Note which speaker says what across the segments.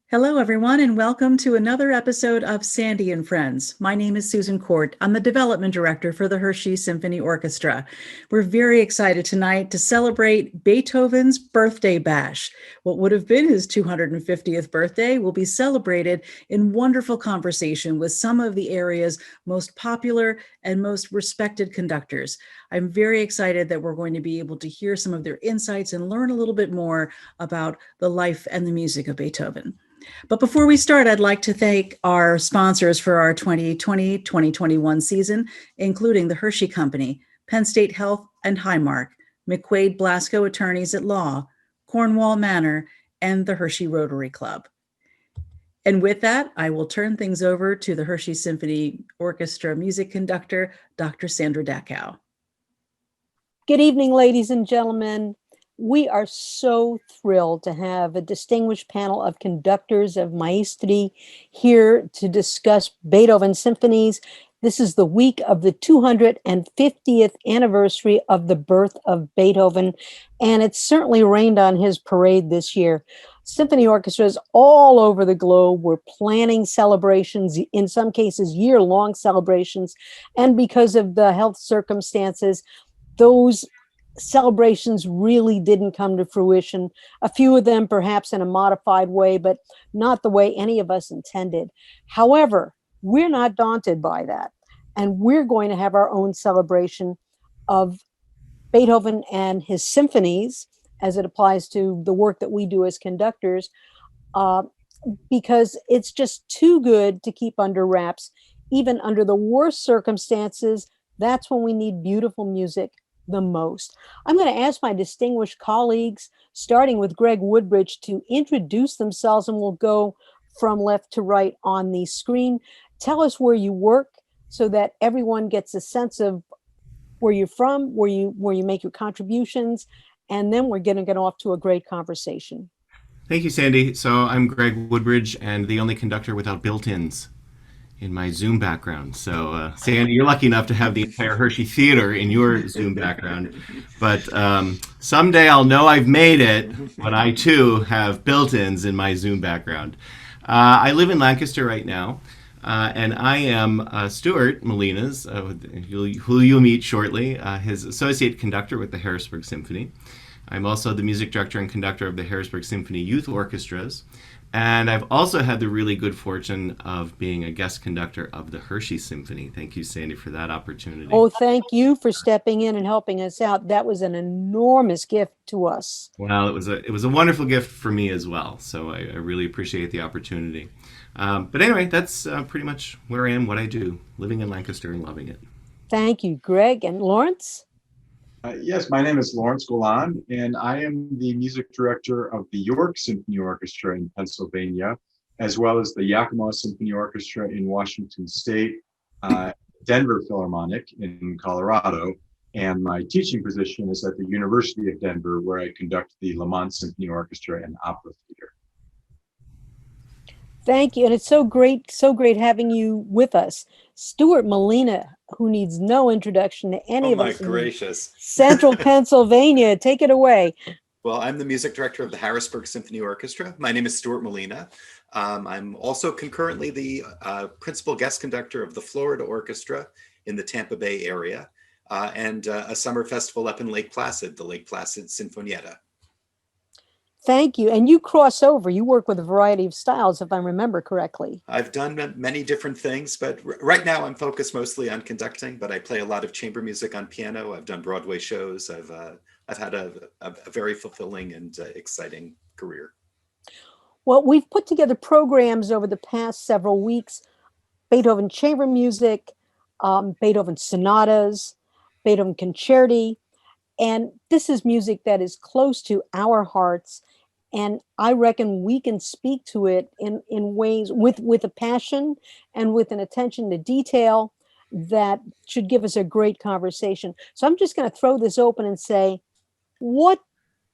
Speaker 1: Hello, everyone, and welcome to another episode of Sandy and Friends. My name is Susan Court. I'm the development director for the Hershey Symphony Orchestra. We're very excited tonight to celebrate Beethoven's birthday bash. What would have been his 250th birthday will be celebrated in wonderful conversation with some of the area's most popular and most respected conductors. I'm very excited that we're going to be able to hear some of their insights and learn a little bit more about the life and the music of Beethoven. But before we start, I'd like to thank our sponsors for our 2020-2021 season, including the Hershey Company, Penn State Health and Highmark, McQuaid Blasco Attorneys at Law, Cornwall Manor, and the Hershey Rotary Club. And with that, I will turn things over to the Hershey Symphony Orchestra music conductor, Dr. Sandra Dackow.
Speaker 2: Good evening, ladies and gentlemen. We are so thrilled to have a distinguished panel of conductors of maestri here to discuss Beethoven Symphonies. This is the week of the 250th anniversary of the birth of Beethoven, and it certainly rained on his parade this year. Symphony orchestras all over the globe were planning celebrations, in some cases year-long celebrations, and because of the health circumstances, those celebrations really didn't come to fruition. A few of them perhaps in a modified way, but not the way any of us intended. However, we're not daunted by that. And we're going to have our own celebration of Beethoven and his symphonies as it applies to the work that we do as conductors, because it's just too good to keep under wraps. Even under the worst circumstances, that's when we need beautiful music the most. I'm going to ask my distinguished colleagues, starting with Greg Woodbridge, to introduce themselves, and we'll go from left to right on the screen. Tell us where you work so that everyone gets a sense of where you're from, where you make your contributions, and then we're going to get off to a great conversation.
Speaker 3: Thank you, Sandy. So I'm Greg Woodbridge, and the only conductor without built-ins in my Zoom background. So, Sandy, you're lucky enough to have the entire Hershey Theater in your Zoom background. But someday I'll know I've made it when I, too, have built-ins in my Zoom background. I live in Lancaster right now, and I am Stuart Molina's, who you'll meet shortly, his associate conductor with the Harrisburg Symphony. I'm also the music director and conductor of the Harrisburg Symphony Youth Orchestras. And I've also had the really good fortune of being a guest conductor of the Hershey Symphony. Thank you, Sandy, for that opportunity.
Speaker 2: Oh, thank you for stepping in and helping us out. That was an enormous gift to us.
Speaker 3: Well, it was a wonderful gift for me as well. So I really appreciate the opportunity. But anyway, that's pretty much where I am, what I do, living in Lancaster and loving it.
Speaker 2: Thank you, Greg. And Lawrence?
Speaker 4: Yes, my name is Lawrence Golan, and I am the music director of the York Symphony Orchestra in Pennsylvania, as well as the Yakima Symphony Orchestra in Washington State, Denver Philharmonic in Colorado, and my teaching position is at the University of Denver, where I conduct the Lamont Symphony Orchestra and Opera Theater.
Speaker 2: Thank you, and it's so great having you with us. Stuart Molina, who needs no introduction to any of us.
Speaker 5: Oh my gracious.
Speaker 2: Central Pennsylvania, take it away.
Speaker 5: Well, I'm the music director of the Harrisburg Symphony Orchestra. My name is Stuart Molina. I'm also concurrently the principal guest conductor of the Florida Orchestra in the Tampa Bay area, and a summer festival up in Lake Placid, the Lake Placid Sinfonietta.
Speaker 2: Thank you. And you cross over. You work with a variety of styles, if I remember correctly.
Speaker 5: I've done many different things, but right now I'm focused mostly on conducting, but I play a lot of chamber music on piano. I've done Broadway shows. I've had a very fulfilling and exciting career.
Speaker 2: Well, we've put together programs over the past several weeks: Beethoven chamber music, Beethoven sonatas, Beethoven concerti. And this is music that is close to our hearts. And I reckon we can speak to it in ways with a passion and with an attention to detail that should give us a great conversation. So I'm just going to throw this open and say, what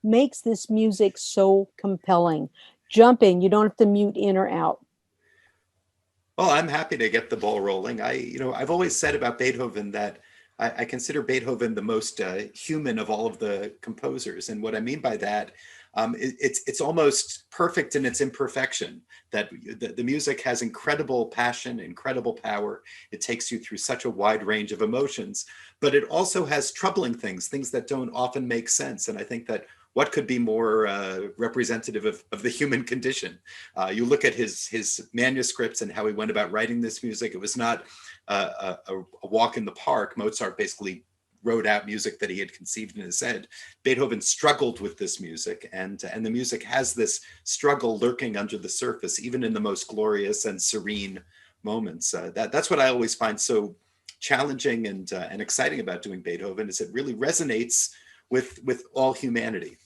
Speaker 2: makes this music so compelling? Jump in. You don't have to mute in or out.
Speaker 5: Well, I'm happy to get the ball rolling. I've always said about Beethoven that I consider Beethoven the most human of all of the composers. And what I mean by that, It's almost perfect in its imperfection, that the music has incredible passion, incredible power. It takes you through such a wide range of emotions, but it also has troubling things that don't often make sense. And I think that what could be more representative of the human condition? You look at his manuscripts and how he went about writing this music. It was not a walk in the park. Mozart basically wrote out music that he had conceived in his head. Beethoven struggled with this music, and the music has this struggle lurking under the surface, even in the most glorious and serene moments. That's what I always find so challenging and exciting about doing Beethoven, is it really resonates with all humanity.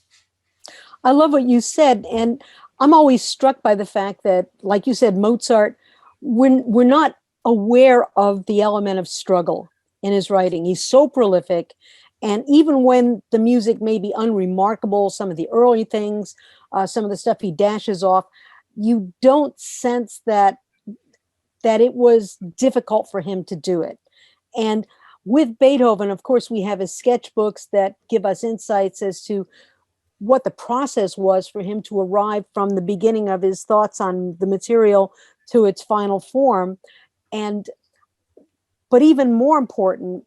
Speaker 2: I love what you said, and I'm always struck by the fact that, like you said, Mozart, we're not aware of the element of struggle in his writing. He's so prolific, and even when the music may be unremarkable, some of the early things, some of the stuff he dashes off, you don't sense that it was difficult for him to do it. And with Beethoven, of course, we have his sketchbooks that give us insights as to what the process was for him to arrive from the beginning of his thoughts on the material to its final form. But even more important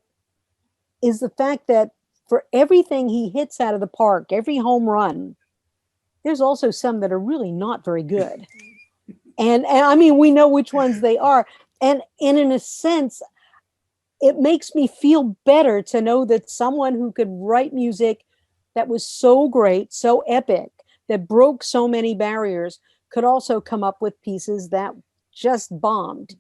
Speaker 2: is the fact that for everything he hits out of the park, every home run, there's also some that are really not very good. And I mean, we know which ones they are. And in a sense, it makes me feel better to know that someone who could write music that was so great, so epic, that broke so many barriers, could also come up with pieces that just bombed.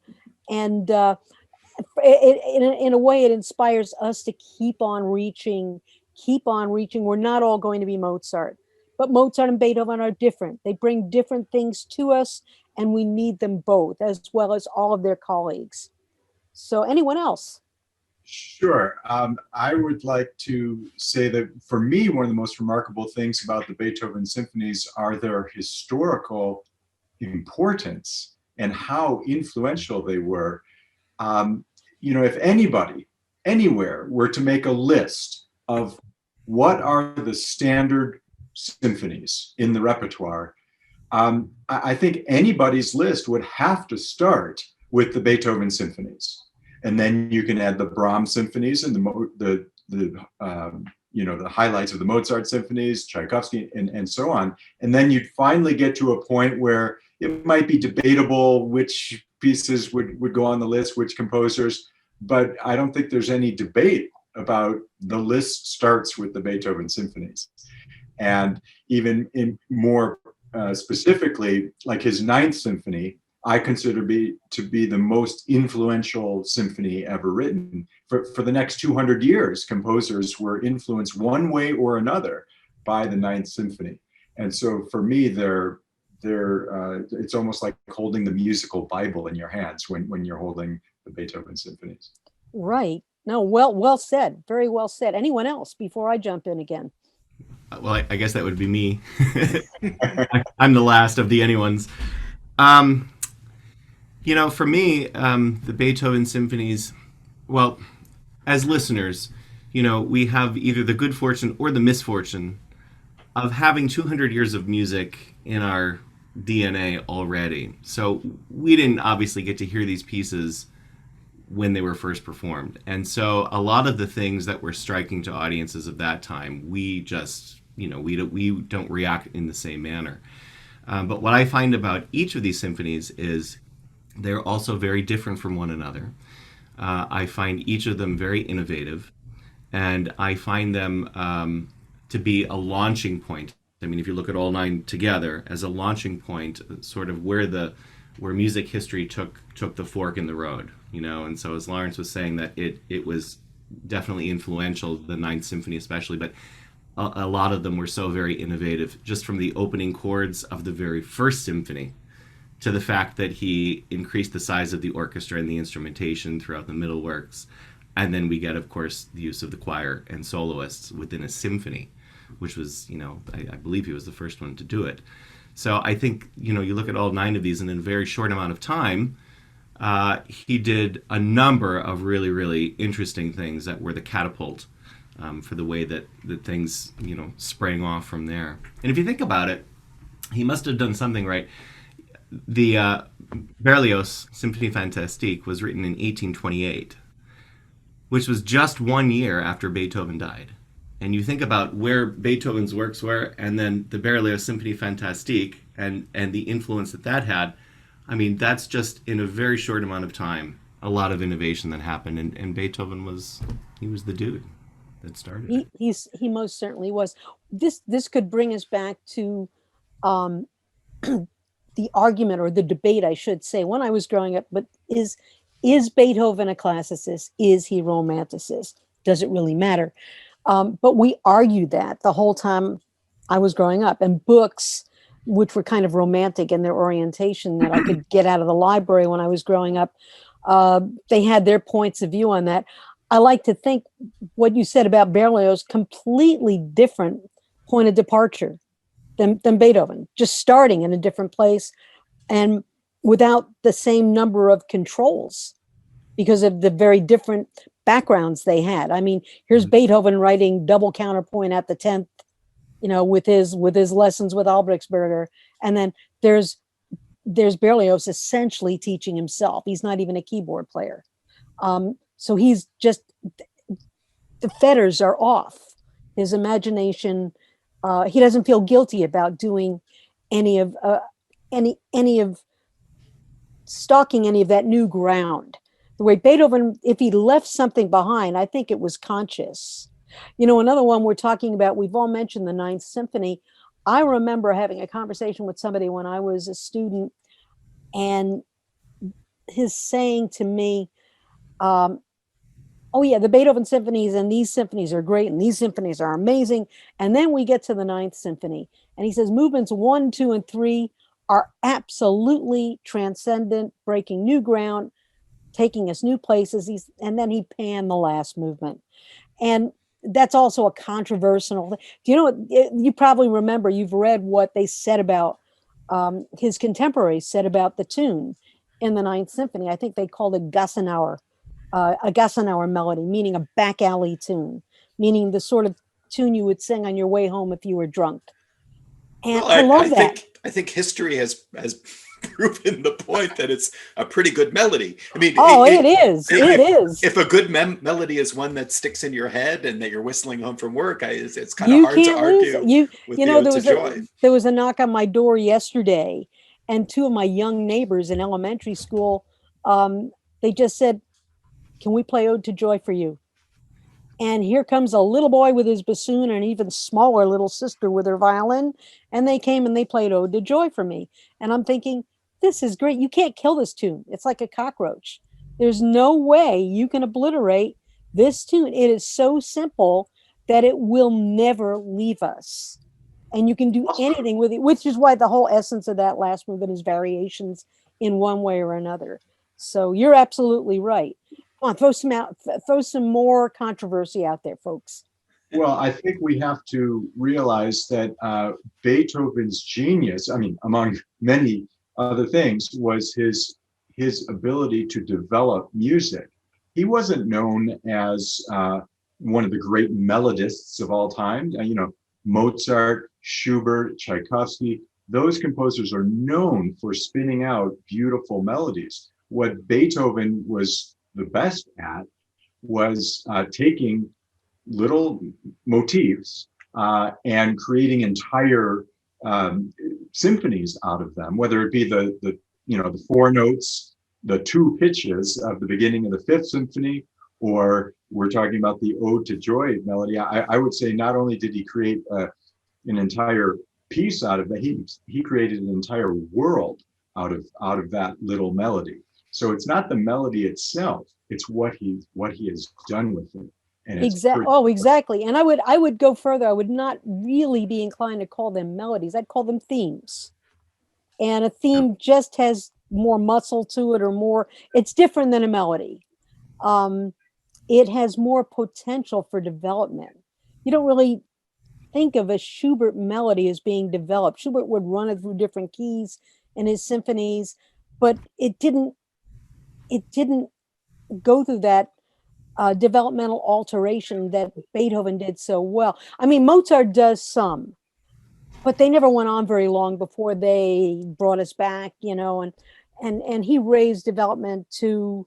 Speaker 2: And in a way, it inspires us to keep on reaching. We're not all going to be Mozart, but Mozart and Beethoven are different. They bring different things to us, and we need them both, as well as all of their colleagues. So anyone else?
Speaker 4: Sure. I would like to say that for me, one of the most remarkable things about the Beethoven symphonies are their historical importance and how influential they were. If anybody, anywhere, were to make a list of what are the standard symphonies in the repertoire, I think anybody's list would have to start with the Beethoven symphonies. And then you can add the Brahms symphonies and the highlights of the Mozart symphonies, Tchaikovsky, and so on. And then you'd finally get to a point where it might be debatable which pieces would go on the list, which composers, but I don't think there's any debate about the list starts with the Beethoven symphonies. And even in more specifically, like his Ninth Symphony, I consider to be the most influential symphony ever written. For the next 200 years, composers were influenced one way or another by the Ninth Symphony. And so for me, it's almost like holding the musical Bible in your hands when you're holding the Beethoven symphonies.
Speaker 2: Right. No, well said. Very well said. Anyone else before I jump in again?
Speaker 3: Well, I guess that would be me. I'm the last of the anyones. For me, the Beethoven symphonies, well, as listeners, we have either the good fortune or the misfortune of having 200 years of music in our DNA already. So we didn't obviously get to hear these pieces when they were first performed. And so a lot of the things that were striking to audiences of that time, we just, we don't react in the same manner. But what I find about each of these symphonies is they're also very different from one another. I find each of them very innovative, and I find them to be a launching point. I mean, if you look at all nine together as a launching point, sort of where music history took the fork in the road, And so, as Lawrence was saying, that it was definitely influential, the Ninth Symphony especially, but a lot of them were so very innovative, just from the opening chords of the very first symphony to the fact that he increased the size of the orchestra and the instrumentation throughout the middle works. And then we get, of course, the use of the choir and soloists within a symphony, which was, I believe he was the first one to do it. So I think, you look at all nine of these, and in a very short amount of time, he did a number of really, really interesting things that were the catapult for the way that things, sprang off from there. And if you think about it, he must have done something right. The Berlioz Symphonie Fantastique was written in 1828, which was just 1 year after Beethoven died. And you think about where Beethoven's works were, and then the Berlioz Symphonie Fantastique, and the influence that had. I mean, that's just in a very short amount of time, a lot of innovation that happened. And Beethoven was the dude that started it.
Speaker 2: He most certainly was. This could bring us back to the argument, or the debate, I should say, when I was growing up. But is Beethoven a classicist? Is he romanticist? Does it really matter? But we argued that the whole time I was growing up, and books, which were kind of romantic in their orientation, that I could get out of the library when I was growing up, they had their points of view on that. I like to think what you said about Berlioz, completely different point of departure than Beethoven, just starting in a different place and without the same number of controls because of the very different backgrounds they had. I mean, here's Beethoven writing double counterpoint at the 10th, with his lessons with Albrechtsberger. And then there's Berlioz essentially teaching himself. He's not even a keyboard player. So he's just, the fetters are off. His imagination, he doesn't feel guilty about doing any of stalking any of that new ground. The way Beethoven, if he left something behind, I think it was conscious. Another one we're talking about, we've all mentioned the Ninth Symphony. I remember having a conversation with somebody when I was a student, and his saying to me, oh yeah, the Beethoven symphonies and these symphonies are great, and these symphonies are amazing. And then we get to the Ninth Symphony, and he says movements 1, 2, and 3 are absolutely transcendent, breaking new ground, taking us new places. And then he panned the last movement. And that's also a controversial thing. Do you know what? You probably remember, you've read what they said about, his contemporaries said about the tune in the Ninth Symphony. I think they called it Gassenauer, a Gassenauer melody, meaning a back alley tune, meaning the sort of tune you would sing on your way home if you were drunk. And
Speaker 5: Well,
Speaker 2: I love that.
Speaker 5: I think history has proven the point that it's a pretty good melody. I mean,
Speaker 2: it is. It is.
Speaker 5: If a good melody is one that sticks in your head and that you're whistling home from work, it's kind of hard to argue with the Ode to Joy.
Speaker 2: There was a knock on my door yesterday, and two of my young neighbors in elementary school, they just said, "Can we play Ode to Joy for you?" And here comes a little boy with his bassoon and an even smaller little sister with her violin. And they came and they played Ode to Joy for me. And I'm thinking, this is great. You can't kill this tune. It's like a cockroach. There's no way you can obliterate this tune. It is so simple that it will never leave us. And you can do anything with it, which is why the whole essence of that last movement is variations in one way or another. So you're absolutely right. Come on, throw some more controversy out there, folks.
Speaker 4: Well, I think we have to realize that Beethoven's genius, I mean, among many other things, was his ability to develop music. He wasn't known as one of the great melodists of all time. Mozart, Schubert, Tchaikovsky, those composers are known for spinning out beautiful melodies. What Beethoven was the best at was taking little motifs and creating entire symphonies out of them, whether it be the four notes, the two pitches of the beginning of the Fifth Symphony, or we're talking about the Ode to Joy melody. I would say not only did he create an entire piece out of that, he created an entire world out of that little melody. So it's not the melody itself; it's what he has done with it.
Speaker 2: Exactly. And I would go further. I would not really be inclined to call them melodies. I'd call them themes. And a theme just has more muscle to it, or more. It's different than a melody. It has more potential for development. You don't really think of a Schubert melody as being developed. Schubert would run it through different keys in his symphonies, but it didn't go through that developmental alteration that Beethoven did so well. I mean, Mozart does some, but they never went on very long before they brought us back, and he raised development to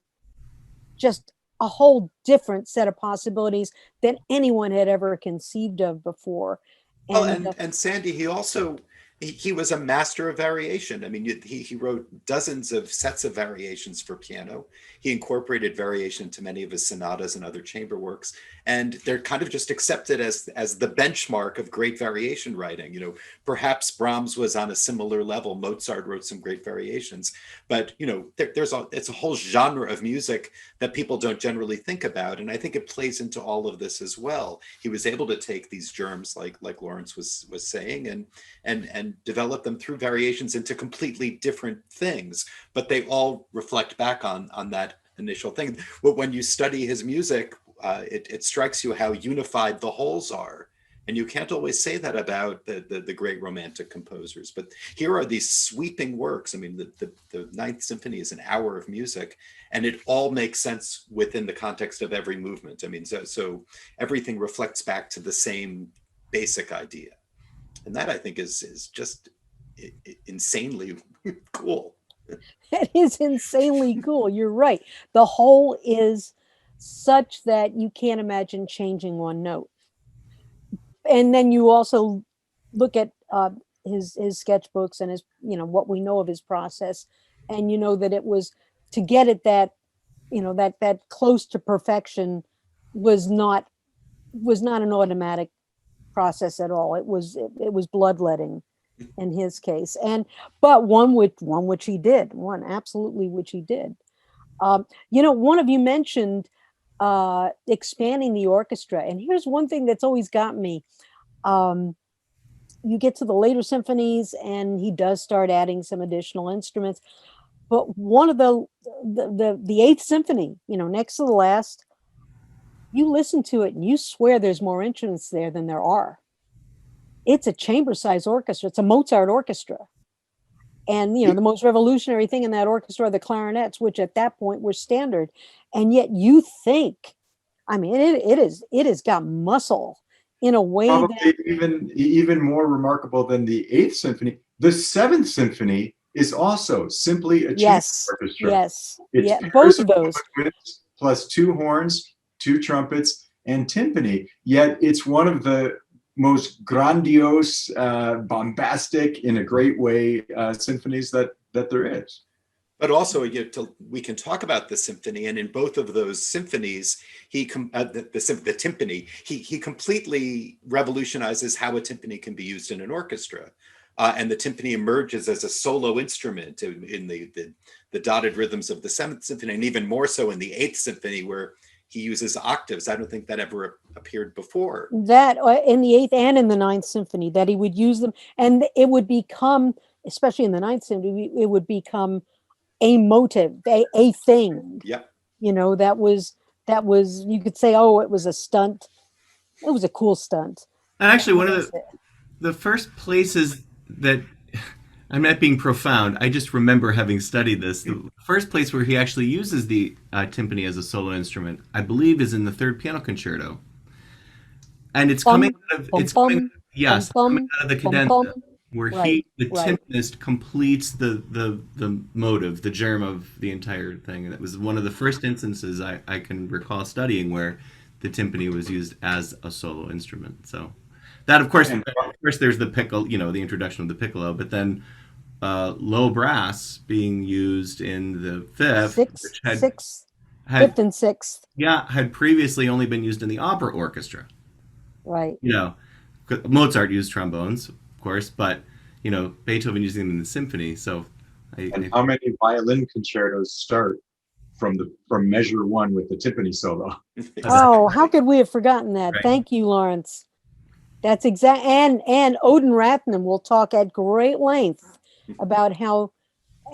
Speaker 2: just a whole different set of possibilities than anyone had ever conceived of before.
Speaker 5: Well, and Sandy, he also he was a master of variation. I mean, he wrote dozens of sets of variations for piano. He incorporated variation to many of his sonatas and other chamber works, and they're kind of just accepted as the benchmark of great variation writing. Perhaps Brahms was on a similar level. Mozart wrote some great variations, but it's a whole genre of music that people don't generally think about, and I think it plays into all of this as well. He was able to take these germs, like Lawrence was saying, and develop them through variations into completely different things, but they all reflect back on that initial thing. But when you study his music, it strikes you how unified the wholes are. And you can't always say that about the great romantic composers. But here are these sweeping works. I mean, the Ninth Symphony is an hour of music, and it all makes sense within the context of every movement. I mean, so everything reflects back to the same basic idea. And that, I think, is just insanely cool.
Speaker 2: It is insanely cool. You're right. The whole is such that you can't imagine changing one note. And then you also look at his sketchbooks and his, what we know of his process, and you know that it was to get it that close to perfection was not an automatic process at all. It was bloodletting in his case, but one which he did, absolutely which he did. One of you mentioned expanding the orchestra, and here's one thing that's always got me. You get to the later symphonies, and he does start adding some additional instruments. But one of the Eighth Symphony, next to the last, you listen to it and you swear there's more instruments there than there are. It's a chamber-sized orchestra. It's a Mozart orchestra. And, the most revolutionary thing in that orchestra are the clarinets, which at that point were standard. And yet you think, I mean, it has got muscle in a way
Speaker 4: probably
Speaker 2: that
Speaker 4: even more remarkable than the Eighth Symphony. The Seventh Symphony is also simply a chamber orchestra.
Speaker 2: Yes,
Speaker 4: It's
Speaker 2: both of those.
Speaker 4: Plus two horns, two trumpets, and timpani. Yet it's one of the most grandiose, bombastic, in a great way, symphonies that there is.
Speaker 5: But also, we can talk about the symphony, and in both of those symphonies, the timpani, he completely revolutionizes how a timpani can be used in an orchestra, and the timpani emerges as a solo instrument in the dotted rhythms of the Seventh Symphony, and even more so in the Eighth Symphony, where he uses octaves. I don't think that ever appeared before.
Speaker 2: That in the Eighth and in the Ninth Symphony, that he would use them, and it would become, especially in the Ninth Symphony, it would become a motive, a thing.
Speaker 5: Yep.
Speaker 2: That was, you could say, oh, it was a stunt. It was a cool stunt.
Speaker 3: And actually, one of the first places that, I'm not being profound, I just remember having studied this. The first place where he actually uses the timpani as a solo instrument, I believe, is in the Third Piano Concerto. And it's coming out of the cadenza, where the timpanist completes the motive, the germ of the entire thing. And it was one of the first instances I can recall studying where the timpani was used as a solo instrument. So that, of course, there's the piccolo, the introduction of the piccolo, but then low brass being used in the fifth,
Speaker 2: fifth and sixth.
Speaker 3: Yeah, had previously only been used in the opera orchestra.
Speaker 2: Right.
Speaker 3: Mozart used trombones, of course, but Beethoven using them in the symphony. So,
Speaker 4: how many violin concertos start from measure one with the timpani solo?
Speaker 2: Oh, how could we have forgotten that? Right. Thank you, Lawrence. That's exact. And Odin Rathnam will talk at great length about how,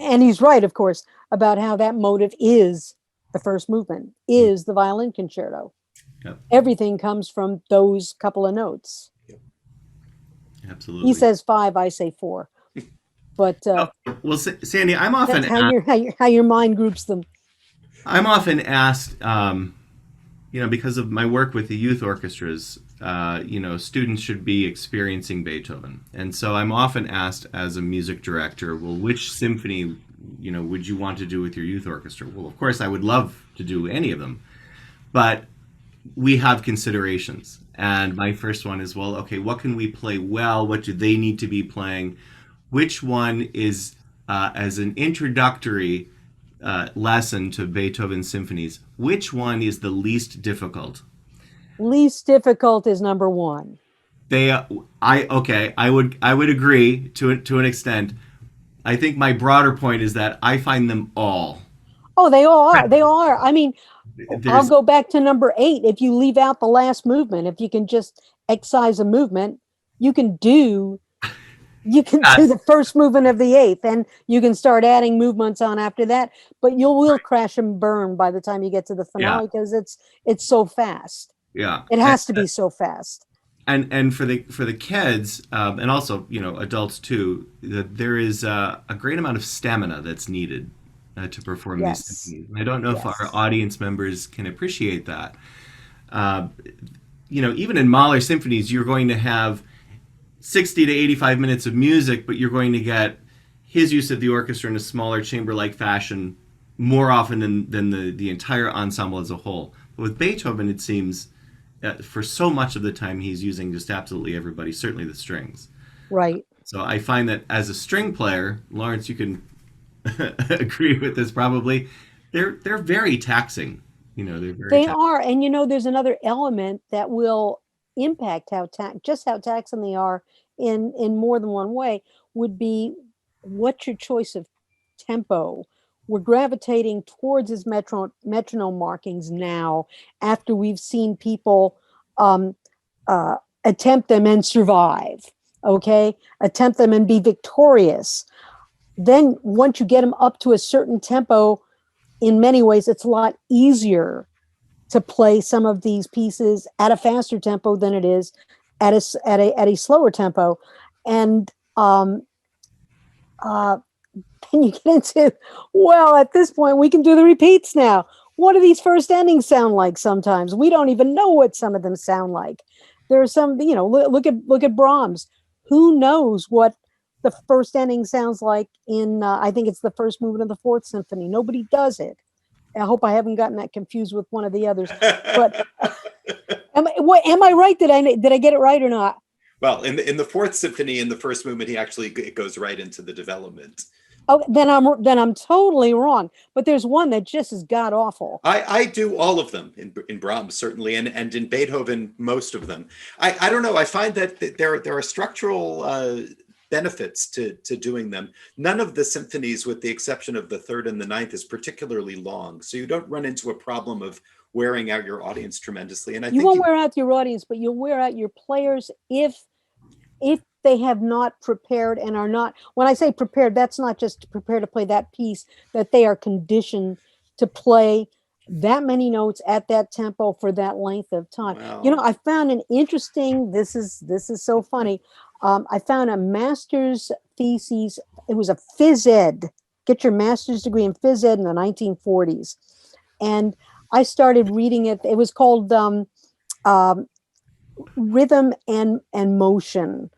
Speaker 2: and he's right, of course, about how that motive is the first movement, is the violin concerto. Yep. Everything comes from those couple of notes. Yep.
Speaker 3: Absolutely.
Speaker 2: He says 5, I say 4. But
Speaker 3: well, Sandy, I'm often
Speaker 2: that's how your mind groups them.
Speaker 3: I'm often asked, because of my work with the youth orchestras, students should be experiencing Beethoven. And so I'm often asked as a music director, well, which symphony, would you want to do with your youth orchestra? Well, of course, I would love to do any of them, but we have considerations. And my first one is, well, okay, what can we play well? What do they need to be playing? Which one is, as an introductory lesson to Beethoven symphonies, which one is the least difficult?
Speaker 2: Least difficult is number one.
Speaker 3: I would agree to an extent. I think my broader point is that I find them all.
Speaker 2: Oh, they all are. They all are. I mean, I'll
Speaker 3: There's,
Speaker 2: go back to number 8. If you leave out the last movement, if you can just excise a movement, you can do the first movement of the 8th, and you can start adding movements on after that. But you will crash and burn by the time you get to the finale because it's so fast.
Speaker 3: yeah,
Speaker 2: It has to be so fast.
Speaker 3: and for the kids, and also adults too, that there is a great amount of stamina that's needed to perform
Speaker 2: Yes.
Speaker 3: these symphonies. And I don't know if
Speaker 2: Yes.
Speaker 3: our audience members can appreciate that. Even in Mahler symphonies, you're going to have 60 to 85 minutes of music, but you're going to get his use of the orchestra in a smaller chamber-like fashion more often than the entire ensemble as a whole. But with Beethoven, it seems for so much of the time he's using just absolutely everybody, certainly the strings.
Speaker 2: Right.
Speaker 3: So I find that as a string player, Lawrence, you can agree with this probably. They're very taxing. They're very
Speaker 2: They
Speaker 3: taxing.
Speaker 2: are. And there's another element that will impact how taxing they are in more than one way would be what's your choice of tempo. We're gravitating towards his metronome markings now after we've seen people attempt them and survive, okay? Attempt them and be victorious. Then once you get them up to a certain tempo, in many ways, it's a lot easier to play some of these pieces at a faster tempo than it is at a slower tempo. And then you get into, well, at this point, we can do the repeats now. What do these first endings sound like sometimes? We don't even know what some of them sound like. There are some, look at Brahms. Who knows what the first ending sounds like in, I think it's the first movement of the Fourth Symphony. Nobody does it. I hope I haven't gotten that confused with one of the others. But am I right? Did I get it right or not?
Speaker 5: Well, in the Fourth Symphony, in the first movement, it goes right into the development.
Speaker 2: Oh, then I'm totally wrong. But there's one that just is god awful.
Speaker 5: I do all of them in Brahms, certainly, and in Beethoven, most of them. I don't know. I find that there are structural benefits to doing them. None of the symphonies, with the exception of the third and the ninth, is particularly long, so you don't run into a problem of wearing out your audience tremendously. And
Speaker 2: You won't wear out your audience, but you'll wear out your players if they have not prepared and are not. When I say prepared, that's not just to prepare to play that piece, that they are conditioned to play that many notes at that tempo for that length of time.
Speaker 5: Wow.
Speaker 2: I found an interesting. This is so funny. I found a master's thesis. It was a phys ed. Get your master's degree in phys ed in the 1940s, and I started reading it. It was called Rhythm and Motion.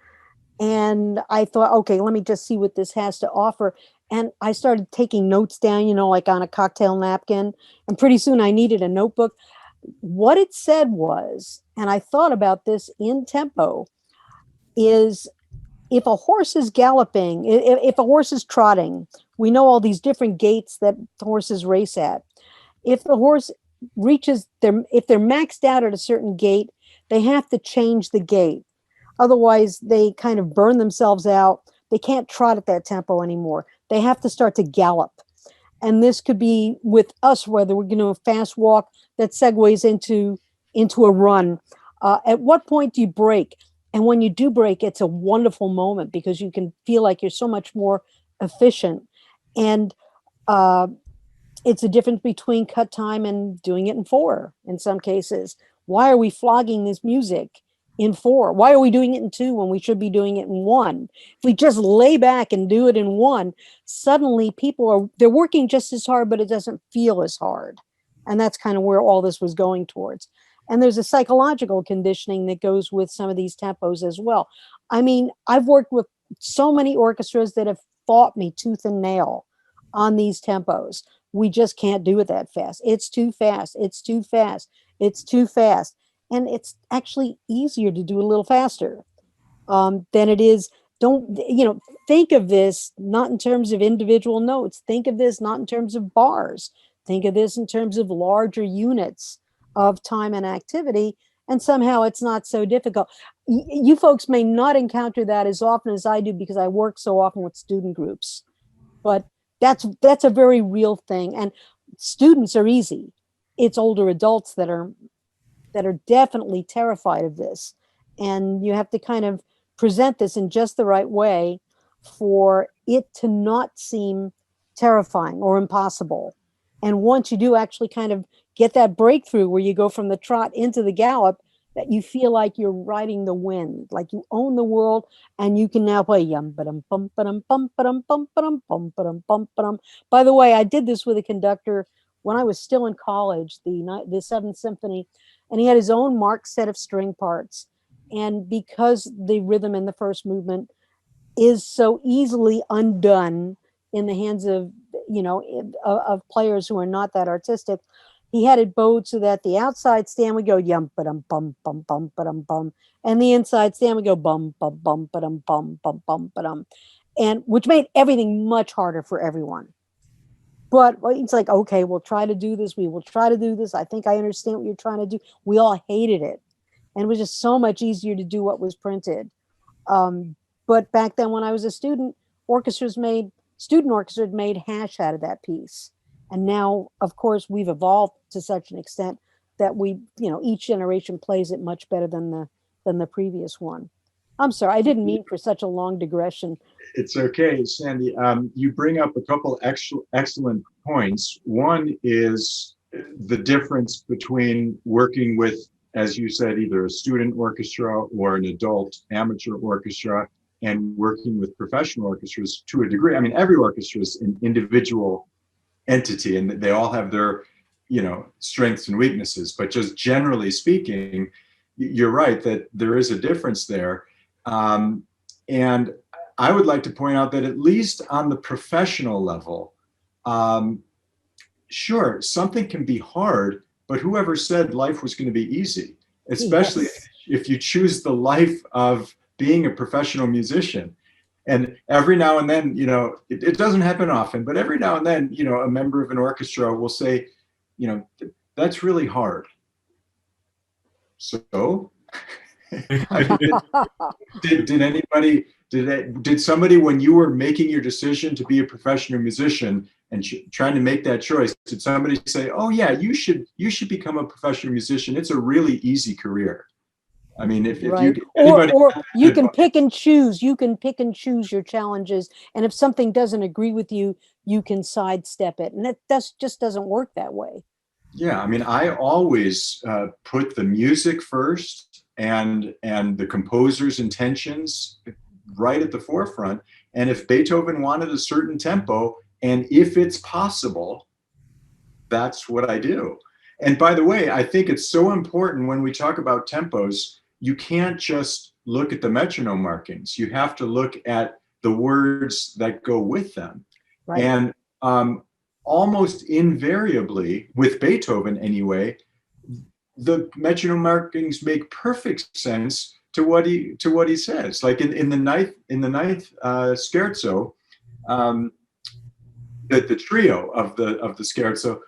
Speaker 2: And I thought, okay, let me just see what this has to offer. And I started taking notes down, like on a cocktail napkin. And pretty soon I needed a notebook. What it said was, and I thought about this in tempo, is if a horse is galloping, if a horse is trotting, we know all these different gaits that horses race at. If the horse reaches if they're maxed out at a certain gait, they have to change the gait. Otherwise, they kind of burn themselves out. They can't trot at that tempo anymore. They have to start to gallop. And this could be with us, whether we're going to a fast walk that segues into a run. At what point do you break? And when you do break, it's a wonderful moment because you can feel like you're so much more efficient. And it's a difference between cut time and doing it in 4 in some cases. Why are we flogging this music in 4? Why are we doing it in 2 when we should be doing it in 1? If we just lay back and do it in 1, suddenly they're working just as hard, but it doesn't feel as hard. And that's kind of where all this was going towards. And there's a psychological conditioning that goes with some of these tempos as well. I mean, I've worked with so many orchestras that have fought me tooth and nail on these tempos. We just can't do it that fast. It's too fast. It's too fast. It's too fast. And it's actually easier to do a little faster than it is. Don't, think of this not in terms of individual notes. Think of this not in terms of bars. Think of this in terms of larger units of time and activity. And somehow it's not so difficult. You folks may not encounter that as often as I do because I work so often with student groups. But that's a very real thing. And students are easy. It's older adults that are definitely terrified of this. And you have to kind of present this in just the right way for it to not seem terrifying or impossible. And once you do actually kind of get that breakthrough where you go from the trot into the gallop, that you feel like you're riding the wind, like you own the world, and you can now play yum ba-dum bum ba-dum bum ba-dum bum ba-dum bum ba-dum bum ba-dum. By the way, I did this with a conductor when I was still in college, the Seventh Symphony, and he had his own marked set of string parts. And because the rhythm in the first movement is so easily undone in the hands of of players who are not that artistic, he had it bowed so that the outside stand would go yum ba-dum bum bum bum ba-dum bum, and the inside stand would go bum bum bum ba-dum bum bum bum ba-dum, and which made everything much harder for everyone. But it's like, okay, we'll try to do this. We will try to do this. I think I understand what you're trying to do. We all hated it, and it was just so much easier to do what was printed. But back then, when I was a student, student orchestras made hash out of that piece. And now, of course, we've evolved to such an extent that each generation plays it much better than the previous one. I'm sorry, I didn't mean for such a long digression.
Speaker 4: It's okay, Sandy. You bring up a couple excellent points. One is the difference between working with, as you said, either a student orchestra or an adult amateur orchestra, and working with professional orchestras to a degree. I mean, every orchestra is an individual entity and they all have their strengths and weaknesses, but just generally speaking, you're right that there is a difference there. And I would like to point out that at least on the professional level, sure, something can be hard, but whoever said life was going to be easy, especially if you choose the life of being a professional musician. And every now and then, it doesn't happen often, but every now and then, a member of an orchestra will say, that's really hard. So did somebody, when you were making your decision to be a professional musician and trying to make that choice, did somebody say, oh yeah, you should become a professional musician? It's a really easy career. I mean, if
Speaker 2: right.
Speaker 4: or
Speaker 2: you can pick and choose. You can pick and choose your challenges, and if something doesn't agree with you, you can sidestep it, and just doesn't work that way.
Speaker 4: Yeah, I mean, I always put the music first and the composer's intentions right at the forefront. And if Beethoven wanted a certain tempo, and if it's possible, that's what I do. And by the way, I think it's so important when we talk about tempos, you can't just look at the metronome markings. You have to look at the words that go with them. Right. And almost invariably, with Beethoven anyway, the metronome markings make perfect sense to what he says. Like in the ninth scherzo, the trio of the scherzo.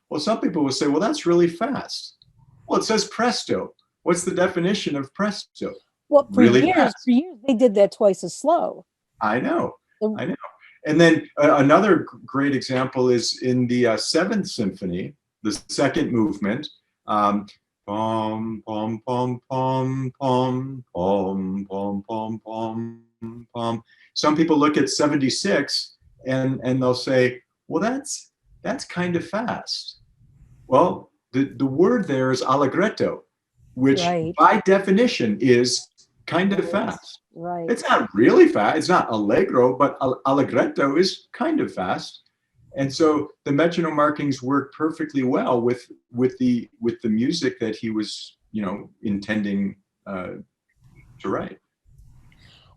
Speaker 4: Well, some people will say, well, that's really fast. Well, it says presto. What's the definition of presto?
Speaker 2: Well, for years, they did that twice as slow.
Speaker 4: I know. And then another great example is in the Seventh Symphony, the second movement. Pom, pom, pom, pom, pom, pom, pom, pom, pom, pom. Some people look at 76 and they'll say, well, that's kind of fast. Well, the word there is allegretto, which by definition is kind of
Speaker 2: Right.
Speaker 4: fast.
Speaker 2: Right.
Speaker 4: It's not really fast. It's not allegro, but allegretto is kind of fast. And so the metronome markings work perfectly well with the music that he was, intending to write.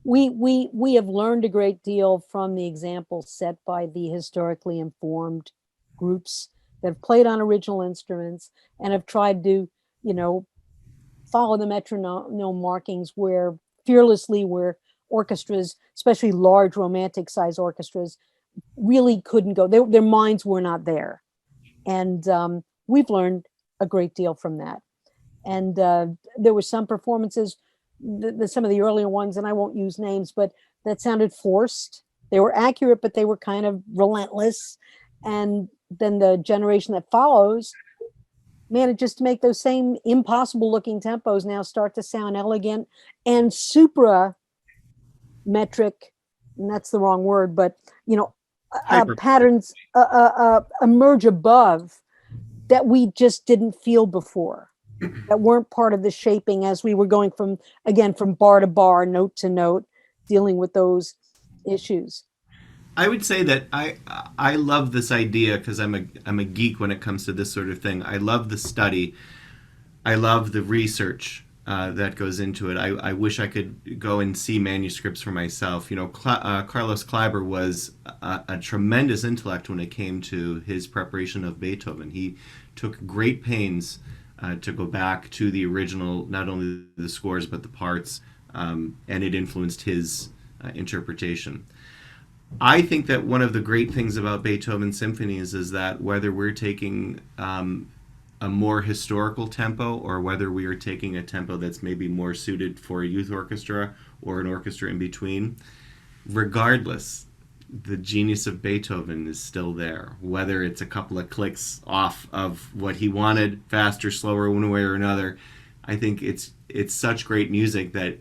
Speaker 2: We have learned a great deal from the examples set by the historically informed groups that have played on original instruments and have tried to, follow the metronome markings where fearlessly, where orchestras, especially large romantic size orchestras, really couldn't go. Their minds were not there. And we've learned a great deal from that. And there were some performances, some of the earlier ones, and I won't use names, but that sounded forced. They were accurate, but they were kind of relentless. And then the generation that follows manages to make those same impossible looking tempos now start to sound elegant and supra metric, and that's the wrong word, but patterns emerge above that we just didn't feel before, that weren't part of the shaping as we were going from bar to bar, note to note, dealing with those issues.
Speaker 3: I would say that I love this idea because I'm a geek when it comes to this sort of thing. I love the study. I love the research that goes into it. I wish I could go and see manuscripts for myself. Carlos Kleiber was a tremendous intellect when it came to his preparation of Beethoven. He took great pains to go back to the original, not only the scores but the parts, and it influenced his interpretation. I think that one of the great things about Beethoven Symphonies is that whether we're taking a more historical tempo or whether we are taking a tempo that's maybe more suited for a youth orchestra or an orchestra in between, regardless, the genius of Beethoven is still there. Whether it's a couple of clicks off of what he wanted, faster, slower, one way or another, I think it's such great music that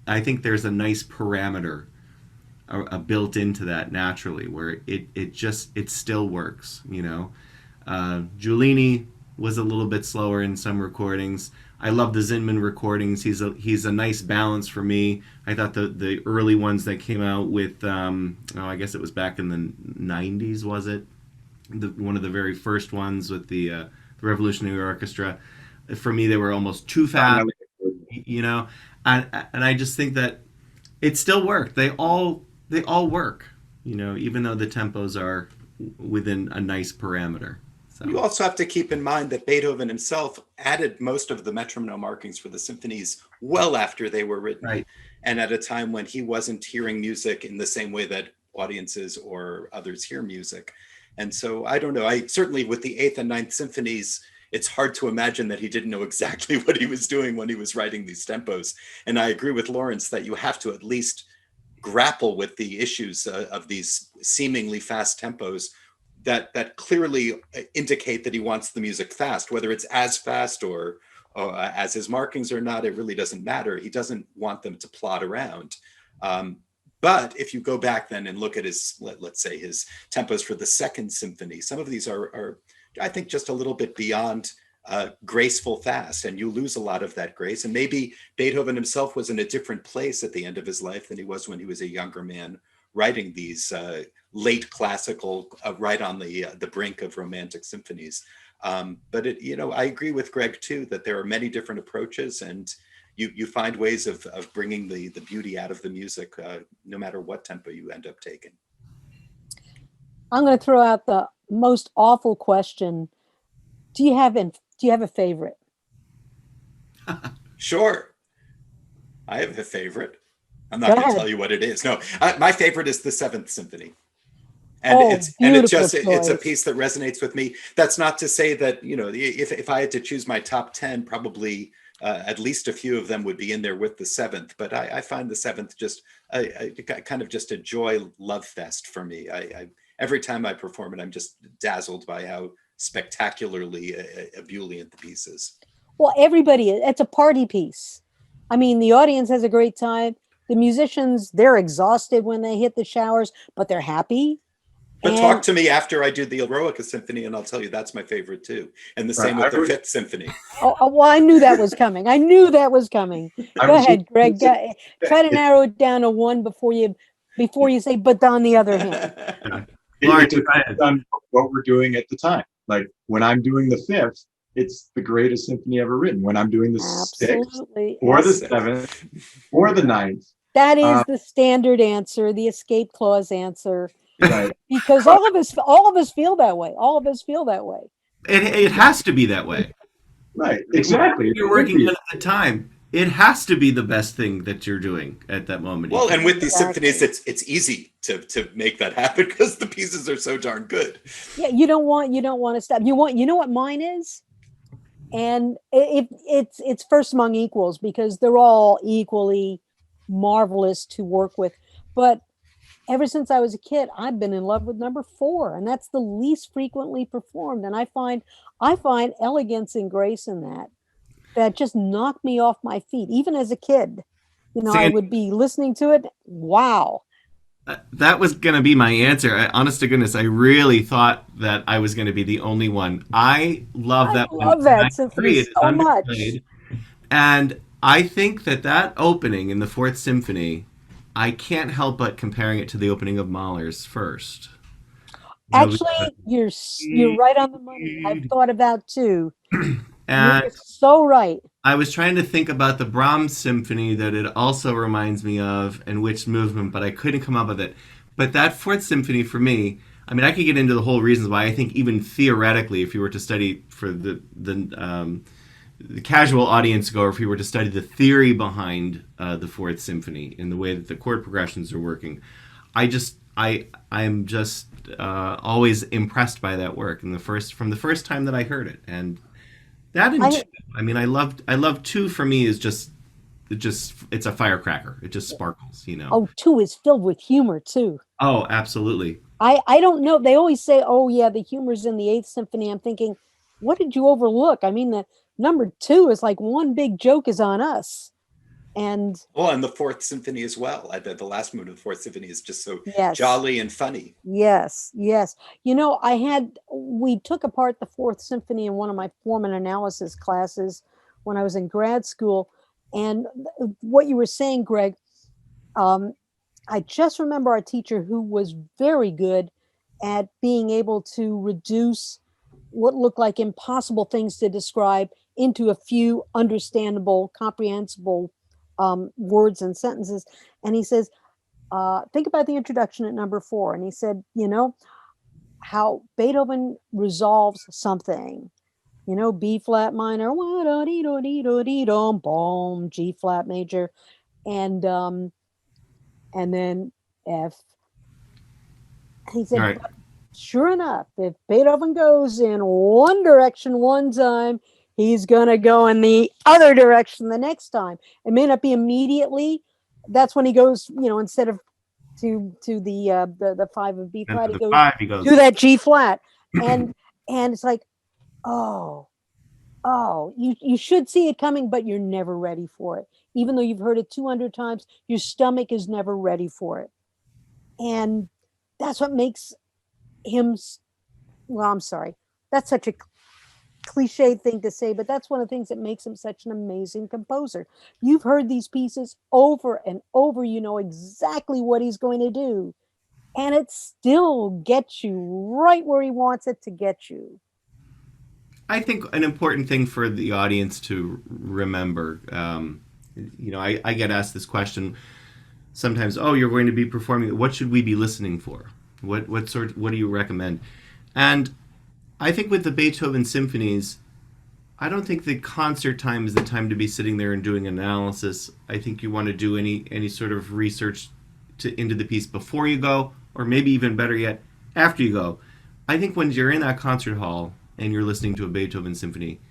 Speaker 3: I think there's a nice parameter built into that naturally, where it still works. Giulini was a little bit slower in some recordings. I love the Zinman recordings. He's a nice balance for me. I thought the early ones that came out with I guess it was back in the 90s, was it? One of the very first ones with the Revolutionary Orchestra. For me, they were almost too fast. And I just think that it still worked. They all work, even though the tempos are within a nice parameter. So.
Speaker 5: You also have to keep in mind that Beethoven himself added most of the metronome markings for the symphonies well after they were written,
Speaker 3: right,
Speaker 5: and at a time when he wasn't hearing music in the same way that audiences or others hear music. And so I don't know, I certainly with the Eighth and Ninth Symphonies, it's hard to imagine that he didn't know exactly what he was doing when he was writing these tempos. And I agree with Lawrence that you have to at least grapple with the issues of these seemingly fast tempos that clearly indicate that he wants the music fast, whether it's as fast or as his markings or not, it really doesn't matter. He doesn't want them to plod around. But if you go back then and look at his, let's say his tempos for the Second Symphony, some of these are I think, just a little bit beyond graceful fast, and you lose a lot of that grace. And maybe Beethoven himself was in a different place at the end of his life than he was when he was a younger man writing these late classical, right on the brink of romantic symphonies. But I agree with Greg too, that there are many different approaches, and you find ways of bringing the beauty out of the music, no matter what tempo you end up taking.
Speaker 2: I'm going to throw out the most awful question. Do you have a favorite?
Speaker 5: Sure. I have a favorite. I'm not going to tell you what it is. No, my favorite is the Seventh Symphony. And it's a piece that resonates with me. That's not to say that, if I had to choose my top 10, probably at least a few of them would be in there with the Seventh. But I find the Seventh just kind of just a joy love fest for me. Every time I perform it, I'm just dazzled by how spectacularly ebullient the piece is.
Speaker 2: Well, it's a party piece. I mean, the audience has a great time. The musicians, they're exhausted when they hit the showers, but they're happy.
Speaker 5: But talk to me after I do the Eroica Symphony, and I'll tell you that's my favorite too. And the same with the Fifth Symphony.
Speaker 2: Well, I knew that was coming. I knew that was coming. Go ahead, Greg. Try to narrow it down to one before you say, but on the other hand.
Speaker 4: It depends on what we're doing at the time. Like when I'm doing the Fifth, it's the greatest symphony ever written. When I'm doing the Sixth, or the Seventh, or the Ninth.
Speaker 2: That is the standard answer, the escape clause answer.
Speaker 4: Right.
Speaker 2: Because all of us feel that way. All of us feel that way.
Speaker 3: It has to be that way.
Speaker 4: Right. Exactly.
Speaker 3: You're working on it at the time. It has to be the best thing that you're doing at that moment.
Speaker 5: Well, and with these symphonies, it's easy to make that happen because the pieces are so darn good.
Speaker 2: Yeah, you don't want to stop. You know what mine is? And it's first among equals because they're all equally marvelous to work with. But ever since I was a kid, I've been in love with number 4, and that's the least frequently performed. And I find elegance and grace in that just knocked me off my feet. Even as a kid, I would be listening to it. Wow.
Speaker 3: That was going to be my answer. Honest to goodness, I really thought that I was going to be the only one. I love that one.
Speaker 2: I love that symphony so much.
Speaker 3: And I think that opening in the Fourth Symphony, I can't help but comparing it to the opening of Mahler's First.
Speaker 2: Actually, you're right on the money. I've thought about too.
Speaker 3: And
Speaker 2: you're so right.
Speaker 3: I was trying to think about the Brahms Symphony that it also reminds me of and which movement, but I couldn't come up with it. But that Fourth Symphony for me, I mean, I could get into the whole reasons why. I think even theoretically, if you were to study for the casual audience goer, if you were to study the theory behind the Fourth Symphony and the way that the chord progressions are working, I'm just always impressed by that work. And from the first time that I heard it, and that and two, I mean, I love 2 for me is just it's a firecracker. It just sparkles,
Speaker 2: Oh, 2 is filled with humor too.
Speaker 3: Oh, absolutely.
Speaker 2: I don't know. They always say, oh yeah, the humor's in the Eighth Symphony. I'm thinking, what did you overlook? I mean, the number 2 is like one big joke is on us. And
Speaker 5: the Fourth Symphony as well. The last movement of the Fourth Symphony is just so jolly and funny.
Speaker 2: Yes. We took apart the Fourth Symphony in one of my form and analysis classes when I was in grad school. And what you were saying, Greg, I just remember our teacher who was very good at being able to reduce what looked like impossible things to describe into a few understandable, comprehensible words and sentences. And he says, think about the introduction at number 4. And he said, how Beethoven resolves something, B flat minor, boom, G flat major, and then F. He said,
Speaker 3: right.
Speaker 2: Sure enough, if Beethoven goes in one direction one time, he's going to go in the other direction the next time. It may not be immediately. That's when he goes, instead of to the 5 of B flat, he goes to that G flat. And it's like, oh, you should see it coming, but you're never ready for it. Even though you've heard it 200 times, your stomach is never ready for it. And that's what makes him, well, I'm sorry. That's such a cliche thing to say, but that's one of the things that makes him such an amazing composer. You've heard these pieces over and over, you know exactly what he's going to do, and it still gets you right where he wants it to get you.
Speaker 3: I think an important thing for the audience to remember, I get asked this question sometimes, you're going to be performing, what should we be listening for? What do you recommend? And I think with the Beethoven symphonies, I don't think the concert time is the time to be sitting there and doing analysis. I think you want to do any sort of research into the piece before you go, or maybe even better yet, after you go. I think when you're in that concert hall and you're listening to a Beethoven symphony,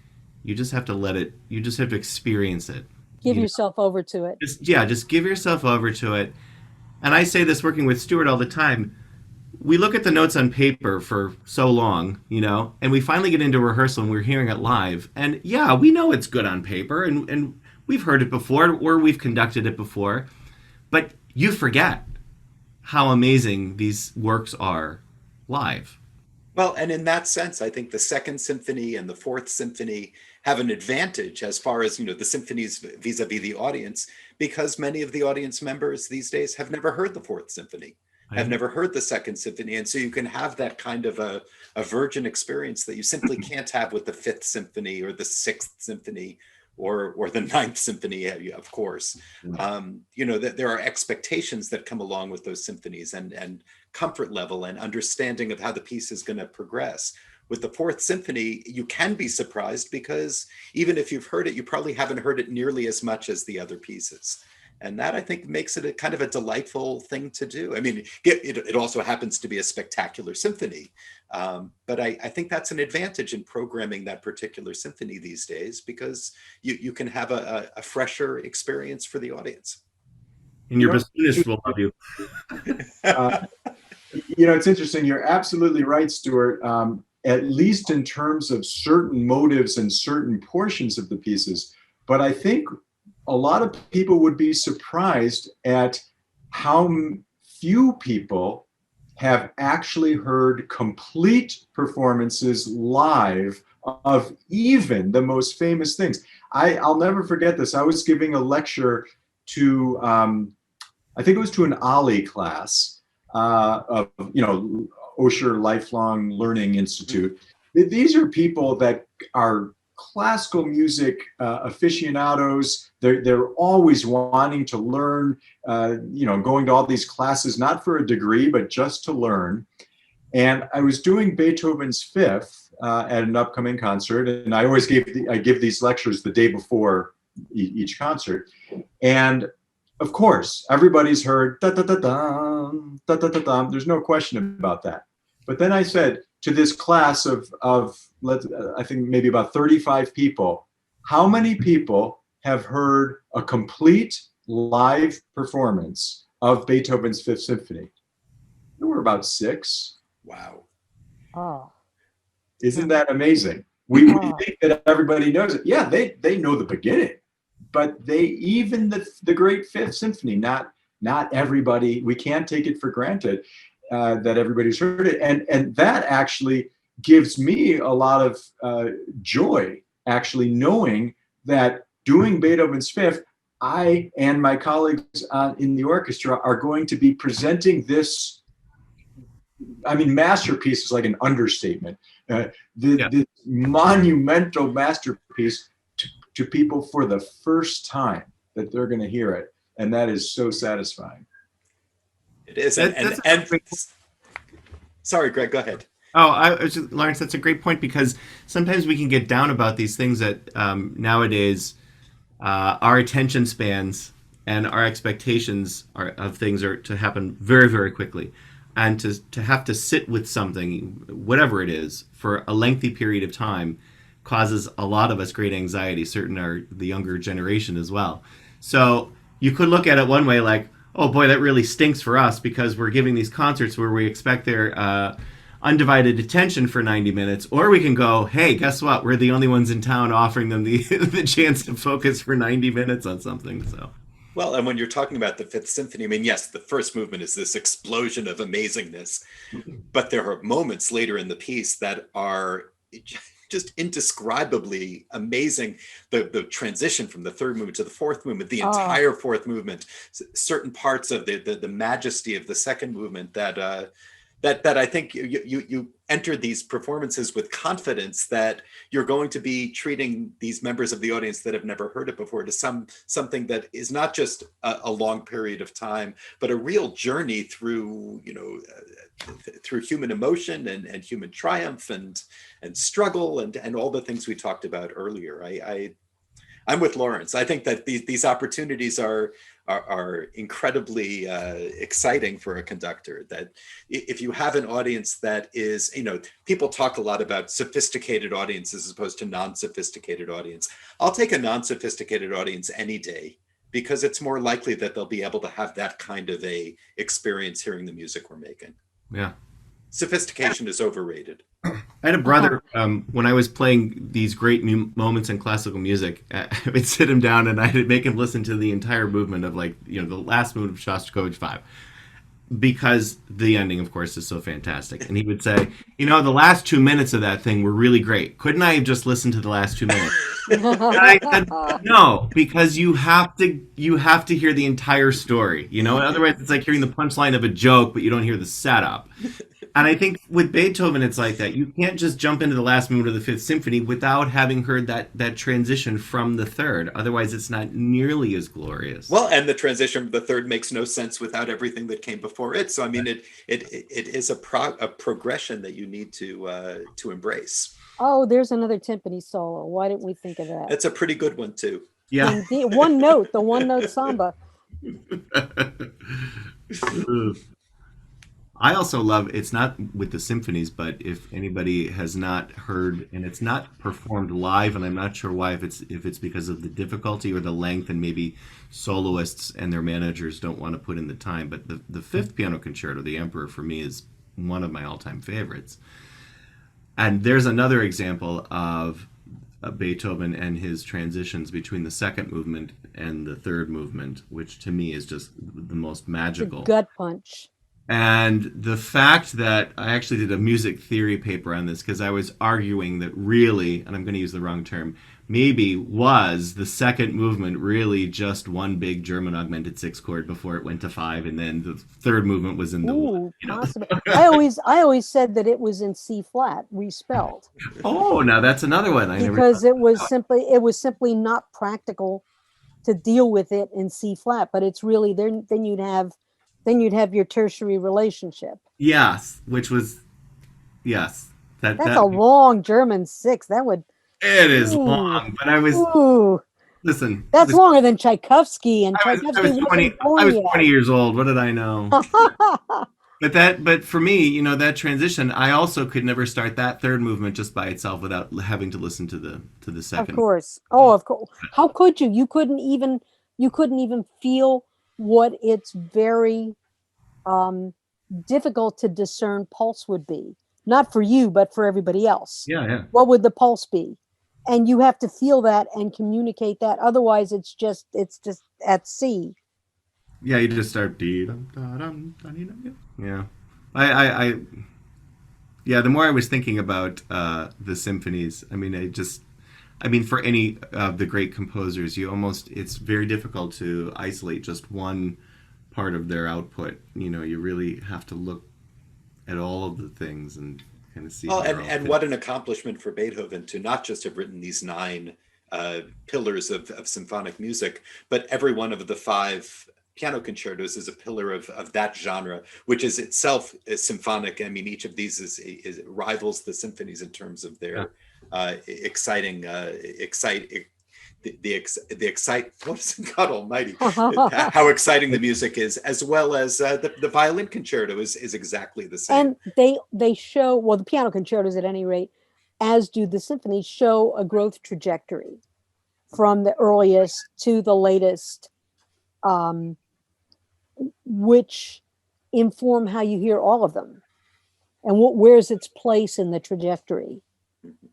Speaker 3: you just have to you just have to experience it.
Speaker 2: Give yourself over to it.
Speaker 3: Just give yourself over to it. And I say this working with Stuart all the time. We look at the notes on paper for so long, and we finally get into rehearsal and we're hearing it live. And we know it's good on paper and we've heard it before or we've conducted it before. But you forget how amazing these works are live.
Speaker 5: Well, and in that sense, I think the Second Symphony and the Fourth Symphony have an advantage as far as, the symphonies vis-a-vis the audience, because many of the audience members these days have never heard the Fourth Symphony, have never heard the Second Symphony. And so you can have that kind of a virgin experience that you simply can't have with the Fifth Symphony or the Sixth Symphony or the Ninth Symphony, of course. That there are expectations that come along with those symphonies and comfort level and understanding of how the piece is going to progress. With the Fourth Symphony, you can be surprised because even if you've heard it, you probably haven't heard it nearly as much as the other pieces. And that, I think, makes it a kind of a delightful thing to do. I mean, it also happens to be a spectacular symphony. But I think that's an advantage in programming that particular symphony these days, because you can have a fresher experience for the audience.
Speaker 3: And your bassoonist will love you.
Speaker 4: It's interesting. You're absolutely right, Stuart. At least in terms of certain motives and certain portions of the pieces. But I think a lot of people would be surprised at how few people have actually heard complete performances live of even the most famous things. I'll never forget this. I was giving a lecture to, I think it was to an OLLI class of, Osher Lifelong Learning Institute. These are people that are classical music aficionados. They're always wanting to learn, going to all these classes, not for a degree, but just to learn. And I was doing Beethoven's Fifth at an upcoming concert. And I always give these lectures the day before each concert. And of course, everybody's heard da-da-da-dum, da-da-da-dum. There's no question about that. But then I said to this class of I think maybe about 35 people, how many people have heard a complete live performance of Beethoven's Fifth Symphony? There were about 6.
Speaker 5: Wow.
Speaker 2: Oh.
Speaker 4: Isn't that amazing? We think that everybody knows it. Yeah, they know the beginning. But even the great Fifth Symphony, not everybody, we can't take it for granted that everybody's heard it. And that actually gives me a lot of joy, actually knowing that doing Beethoven's Fifth, I and my colleagues in the orchestra are going to be presenting this, masterpiece is like an understatement, this monumental masterpiece to people for the first time that they're going to hear it. And that is so satisfying.
Speaker 5: It is. Sorry, Greg, go ahead.
Speaker 3: Lawrence, that's a great point, because sometimes we can get down about these things that nowadays our attention spans and our expectations of things are to happen very, very quickly. And to have to sit with something, whatever it is, for a lengthy period of time causes a lot of us great anxiety, certainly the younger generation as well. So you could look at it one way, like, oh boy, that really stinks for us because we're giving these concerts where we expect their undivided attention for 90 minutes. Or we can go, hey, guess what? We're the only ones in town offering them the chance to focus for 90 minutes on something. So.
Speaker 5: Well, and when you're talking about the Fifth Symphony, yes, the first movement is this explosion of amazingness, but there are moments later in the piece that are just indescribably amazing. The transition from the third movement to the fourth movement, the entire fourth movement, certain parts of the majesty of the second movement that I think you enter these performances with confidence that you're going to be treating these members of the audience that have never heard it before to something that is not just a long period of time, but a real journey through through human emotion and human triumph and struggle and all the things we talked about earlier. I'm with Lawrence. I think that these opportunities are incredibly exciting for a conductor. That if you have an audience that is, people talk a lot about sophisticated audiences as opposed to non-sophisticated audience. I'll take a non-sophisticated audience any day because it's more likely that they'll be able to have that kind of a experience hearing the music we're making.
Speaker 3: Yeah.
Speaker 5: Sophistication is overrated.
Speaker 3: I had a brother, when I was playing these great moments in classical music, I would sit him down and I'd make him listen to the entire movement of the last movement of Shostakovich 5. because the ending, of course, is so fantastic. And he would say, you know, the last 2 minutes of that thing were really great. Couldn't I have just listened to the last 2 minutes? And I said, no, because you have to hear the entire story. You know, otherwise it's like hearing the punchline of a joke, but you don't hear the setup. And I think with Beethoven, it's like that. You can't just jump into the last movement of the Fifth Symphony without having heard that transition from the third. Otherwise, it's not nearly as glorious.
Speaker 5: Well, and the transition of the third makes no sense without everything that came before it. So, I mean, it is a progression that you need to embrace.
Speaker 2: Oh, there's another timpani solo. Why didn't we think of that?
Speaker 5: That's a pretty good one too.
Speaker 3: Yeah.
Speaker 2: Indeed. The one note samba.
Speaker 3: I also love, it's not with the symphonies, but if anybody has not heard, and it's not performed live, and I'm not sure why, if it's because of the difficulty or the length, and maybe soloists and their managers don't want to put in the time, but the fifth piano concerto, the Emperor, for me is one of my all-time favorites. And there's another example of Beethoven and his transitions between the second movement and the third movement, which to me is just the most magical.
Speaker 2: The gut punch.
Speaker 3: And the fact that I actually did a music theory paper on this because I was arguing that really, and I'm going to use the wrong term, maybe was the second movement really just one big German augmented sixth chord before it went to five, and then the third movement was in the one. You know?
Speaker 2: Possible. I always said that it was in C flat, respelled.
Speaker 3: Oh, now that's another one.
Speaker 2: Because it was simply not practical to deal with it in C flat, but it's really then you'd have your tertiary relationship.
Speaker 3: Yes, which was yes.
Speaker 2: That's a long German six. That would.
Speaker 3: It is long, but I was. Listen.
Speaker 2: That's longer than Tchaikovsky, and
Speaker 3: I was 20 years old. What did I know? But for me, you know, that transition, I also could never start that third movement just by itself without having to listen to the second.
Speaker 2: Of course. Oh, of course. How could you? You couldn't even feel what its very difficult to discern pulse would be. Not for you, but for everybody else.
Speaker 3: Yeah.
Speaker 2: What would the pulse be? And you have to feel that and communicate that. Otherwise, it's just at sea.
Speaker 3: Yeah, you just start. Yeah. Yeah, the more I was thinking about the symphonies, I mean, for any of the great composers, it's very difficult to isolate just one part of their output. You know, you really have to look at all of the things and kind of see.
Speaker 5: Well, and what an accomplishment for Beethoven to not just have written these 9 pillars of symphonic music, but every one of the 5 piano concertos is a pillar of that genre, which is itself symphonic. I mean, each of these is rivals the symphonies in terms of their God almighty, how exciting the music is, as well as the violin concerto is exactly the same.
Speaker 2: And they show, well, the piano concertos at any rate, as do the symphonies, show a growth trajectory from the earliest to the latest, which inform how you hear all of them, and where's its place in the trajectory.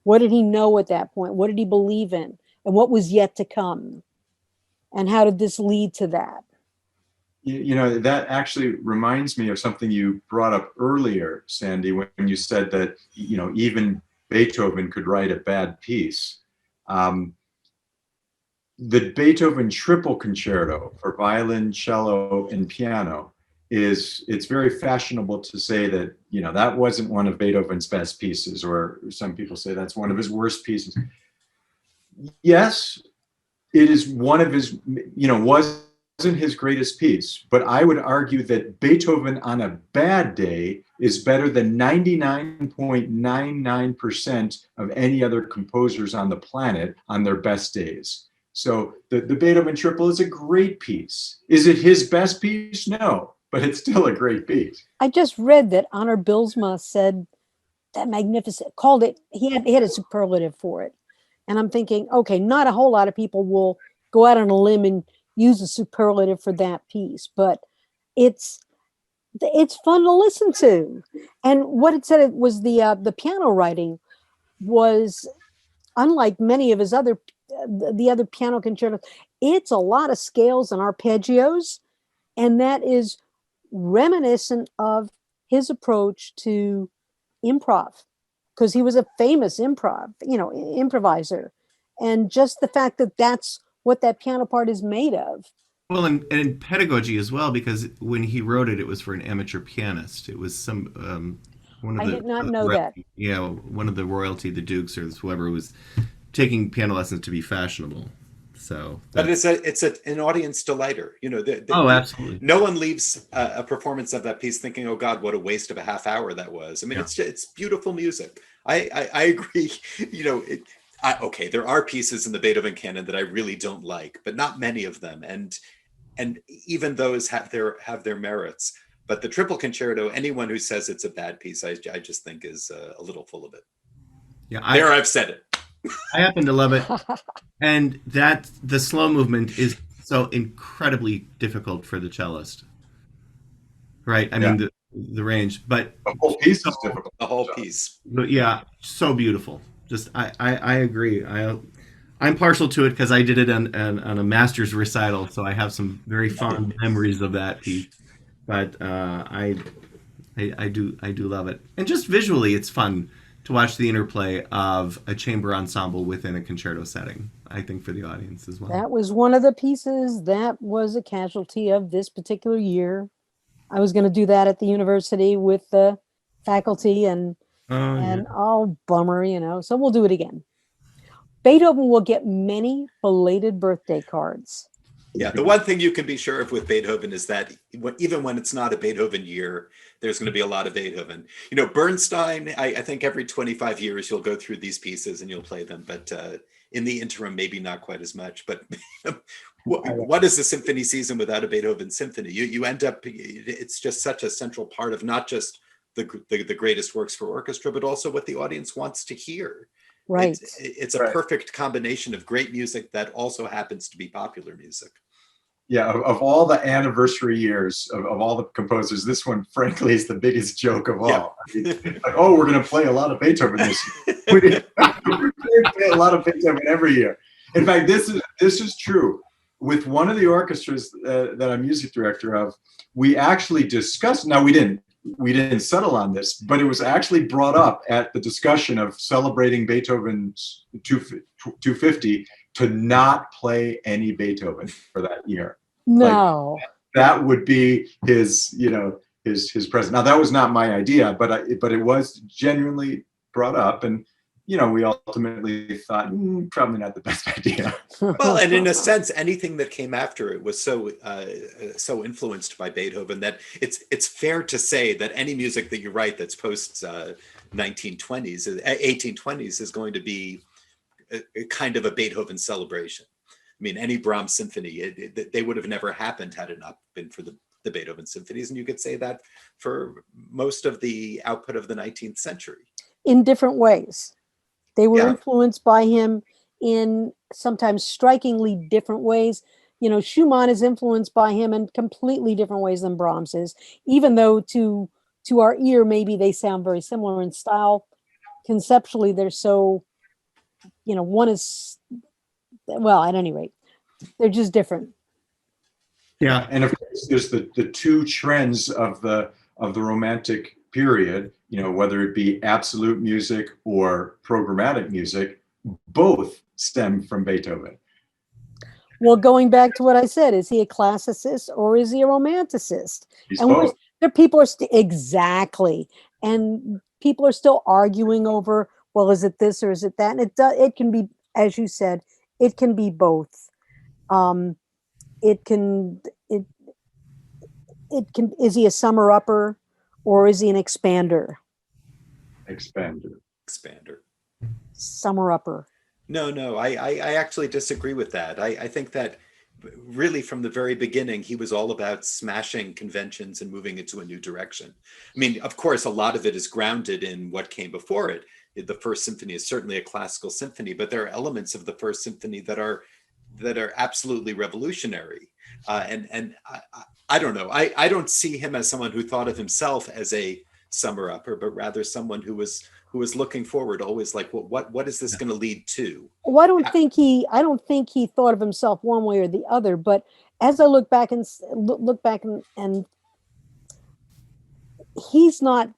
Speaker 2: What did he know at that point? What did he believe in? And what was yet to come? And how did this lead to that?
Speaker 4: You know, that actually reminds me of something you brought up earlier, Sandy, when you said that, you know, even Beethoven could write a bad piece. The Beethoven triple concerto for violin, cello, and piano it's very fashionable to say that, you know, that wasn't one of Beethoven's best pieces, or some people say that's one of his worst pieces. Yes, it is one of his, you know, wasn't his greatest piece, but I would argue that Beethoven on a bad day is better than 99.99% of any other composers on the planet on their best days. So the Beethoven triple is a great piece. Is it his best piece? No, but it's still a great piece.
Speaker 2: I just read that Honor Bilsma said that magnificent, called it, he had a superlative for it. And I'm thinking, okay, not a whole lot of people will go out on a limb and use a superlative for that piece, but it's fun to listen to. And what it said, it was the piano writing was, unlike many of his other piano concertos, it's a lot of scales and arpeggios, and that is reminiscent of his approach to improv, because he was a famous improviser. And just the fact that that's what that piano part is made of.
Speaker 3: Well, and pedagogy as well, because when he wrote it, it was for an amateur pianist. It was one of
Speaker 2: I
Speaker 3: the
Speaker 2: did not know that.
Speaker 3: yeah, one of the royalty, the dukes or whoever was taking piano lessons to be fashionable. So,
Speaker 5: but it's an audience delighter.
Speaker 3: oh, absolutely.
Speaker 5: No one leaves a performance of that piece thinking, "Oh God, what a waste of a half hour that was." I mean, it's beautiful music. I agree. Okay, there are pieces in the Beethoven canon that I really don't like, but not many of them, and even those have their merits. But the Triple Concerto, anyone who says it's a bad piece, I just think is a little full of it.
Speaker 3: Yeah,
Speaker 5: I've said it.
Speaker 3: I happen to love it, and that the slow movement is so incredibly difficult for the cellist, right? I mean the range, but
Speaker 4: the whole piece is difficult.
Speaker 5: The whole piece,
Speaker 3: but yeah, so beautiful. Just I agree. I'm partial to it because I did it on a master's recital, so I have some very fond memories of that piece. But I do love it, and just visually, it's fun to watch the interplay of a chamber ensemble within a concerto setting, I think, for the audience as well.
Speaker 2: That was one of the pieces that was a casualty of this particular year. I was going to do that at the university with the faculty, and bummer, so we'll do it again. Beethoven will get many belated birthday cards.
Speaker 5: Yeah, the one thing you can be sure of with Beethoven is that even when it's not a Beethoven year, there's going to be a lot of Beethoven. Bernstein, I think every 25 years you'll go through these pieces and you'll play them, but in the interim, maybe not quite as much. But what is a symphony season without a Beethoven symphony? You end up, it's just such a central part of not just the greatest works for orchestra, but also what the audience wants to hear.
Speaker 2: Right.
Speaker 5: It's a perfect combination of great music that also happens to be popular music.
Speaker 4: Yeah, of all the anniversary years of all the composers, this one, frankly, is the biggest joke of all. Yeah. Like, oh, we're going to play a lot of Beethoven this year. We play a lot of Beethoven every year. In fact, this is true. With one of the orchestras that I'm music director of, we actually discussed. Now, we didn't settle on this, but it was actually brought up at the discussion of celebrating Beethoven's 250 to not play any Beethoven for that year.
Speaker 2: No,
Speaker 4: that would be his present. Now, that was not my idea, but it was genuinely brought up, and we ultimately thought probably not the best idea.
Speaker 5: Well, and in a sense, anything that came after it was so influenced by Beethoven that it's fair to say that any music that you write that's post 1920s, 1820s is going to be a kind of a Beethoven celebration. I mean, any Brahms symphony, they would have never happened had it not been for the Beethoven symphonies. And you could say that for most of the output of the 19th century.
Speaker 2: In different ways. They were influenced by him in sometimes strikingly different ways. Schumann is influenced by him in completely different ways than Brahms is, even though to our ear, maybe they sound very similar in style. Conceptually, they're so, one is, well, at any rate, they're just different.
Speaker 4: Yeah, and of course, there's the two trends of the Romantic period, whether it be absolute music or programmatic music, both stem from Beethoven.
Speaker 2: Well, going back to what I said, is he a classicist or is he a romanticist?
Speaker 4: He's
Speaker 2: and
Speaker 4: both.
Speaker 2: People are exactly, and people are still arguing over, well, is it this or is it that? And it can be, as you said, it can be both. It can. Is he a summer upper or is he an expander?
Speaker 4: Expander.
Speaker 2: Summer upper.
Speaker 5: No, I actually disagree with that. I think that really from the very beginning, he was all about smashing conventions and moving into a new direction. I mean, of course, a lot of it is grounded in what came before it. The First Symphony is certainly a classical symphony, but there are elements of the First Symphony that are absolutely revolutionary. And I don't know. I don't see him as someone who thought of himself as a summer upper, but rather someone who was looking forward, always like, well, what is this going to lead to?
Speaker 2: Well, I don't think he thought of himself one way or the other. But as I look back and he's not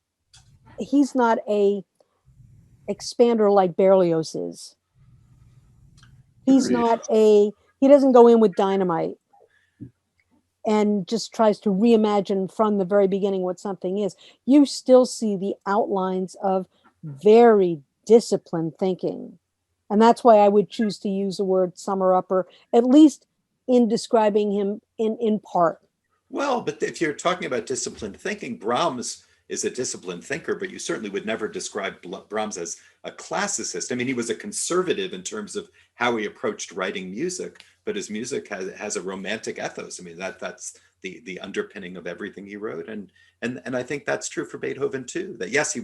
Speaker 2: a expander like Berlioz is. He's
Speaker 4: Agreed.
Speaker 2: not he doesn't go in with dynamite and just tries to reimagine from the very beginning what something is. You still see the outlines of very disciplined thinking. And that's why I would choose to use the word summer upper, at least in describing him in part.
Speaker 5: Well, but if you're talking about disciplined thinking, Brahms is a disciplined thinker, but you certainly would never describe Brahms as a classicist. I mean, he was a conservative in terms of how he approached writing music, but his music has a romantic ethos. I mean, that's the underpinning of everything he wrote, and I think that's true for Beethoven too. That yes, he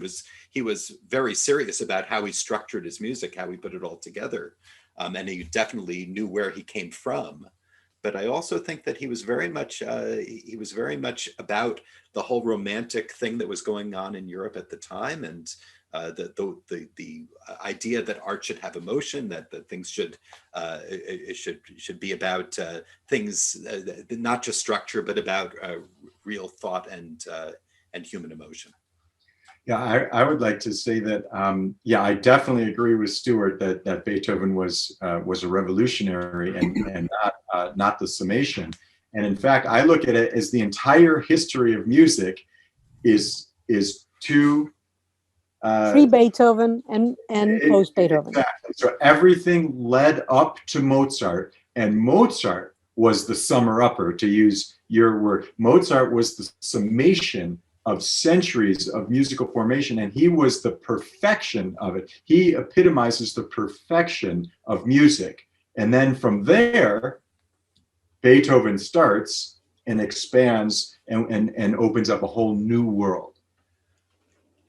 Speaker 5: was very serious about how he structured his music, how he put it all together, and he definitely knew where he came from. But I also think that he was very much about the whole romantic thing that was going on in Europe at the time, and the idea that art should have emotion, that things it should be about things, not just structure, but about real thought and human emotion.
Speaker 4: Yeah, I would like to say that, I definitely agree with Stuart that Beethoven was a revolutionary and not the summation. And in fact, I look at it as the entire history of music is two
Speaker 2: Pre-Beethoven and post-Beethoven.
Speaker 4: Exactly. So everything led up to Mozart, and Mozart was the summer upper, to use your word. Mozart was the summation of centuries of musical formation, and he was the perfection of it. He epitomizes the perfection of music. And then from there, Beethoven starts and expands and opens up a whole new world.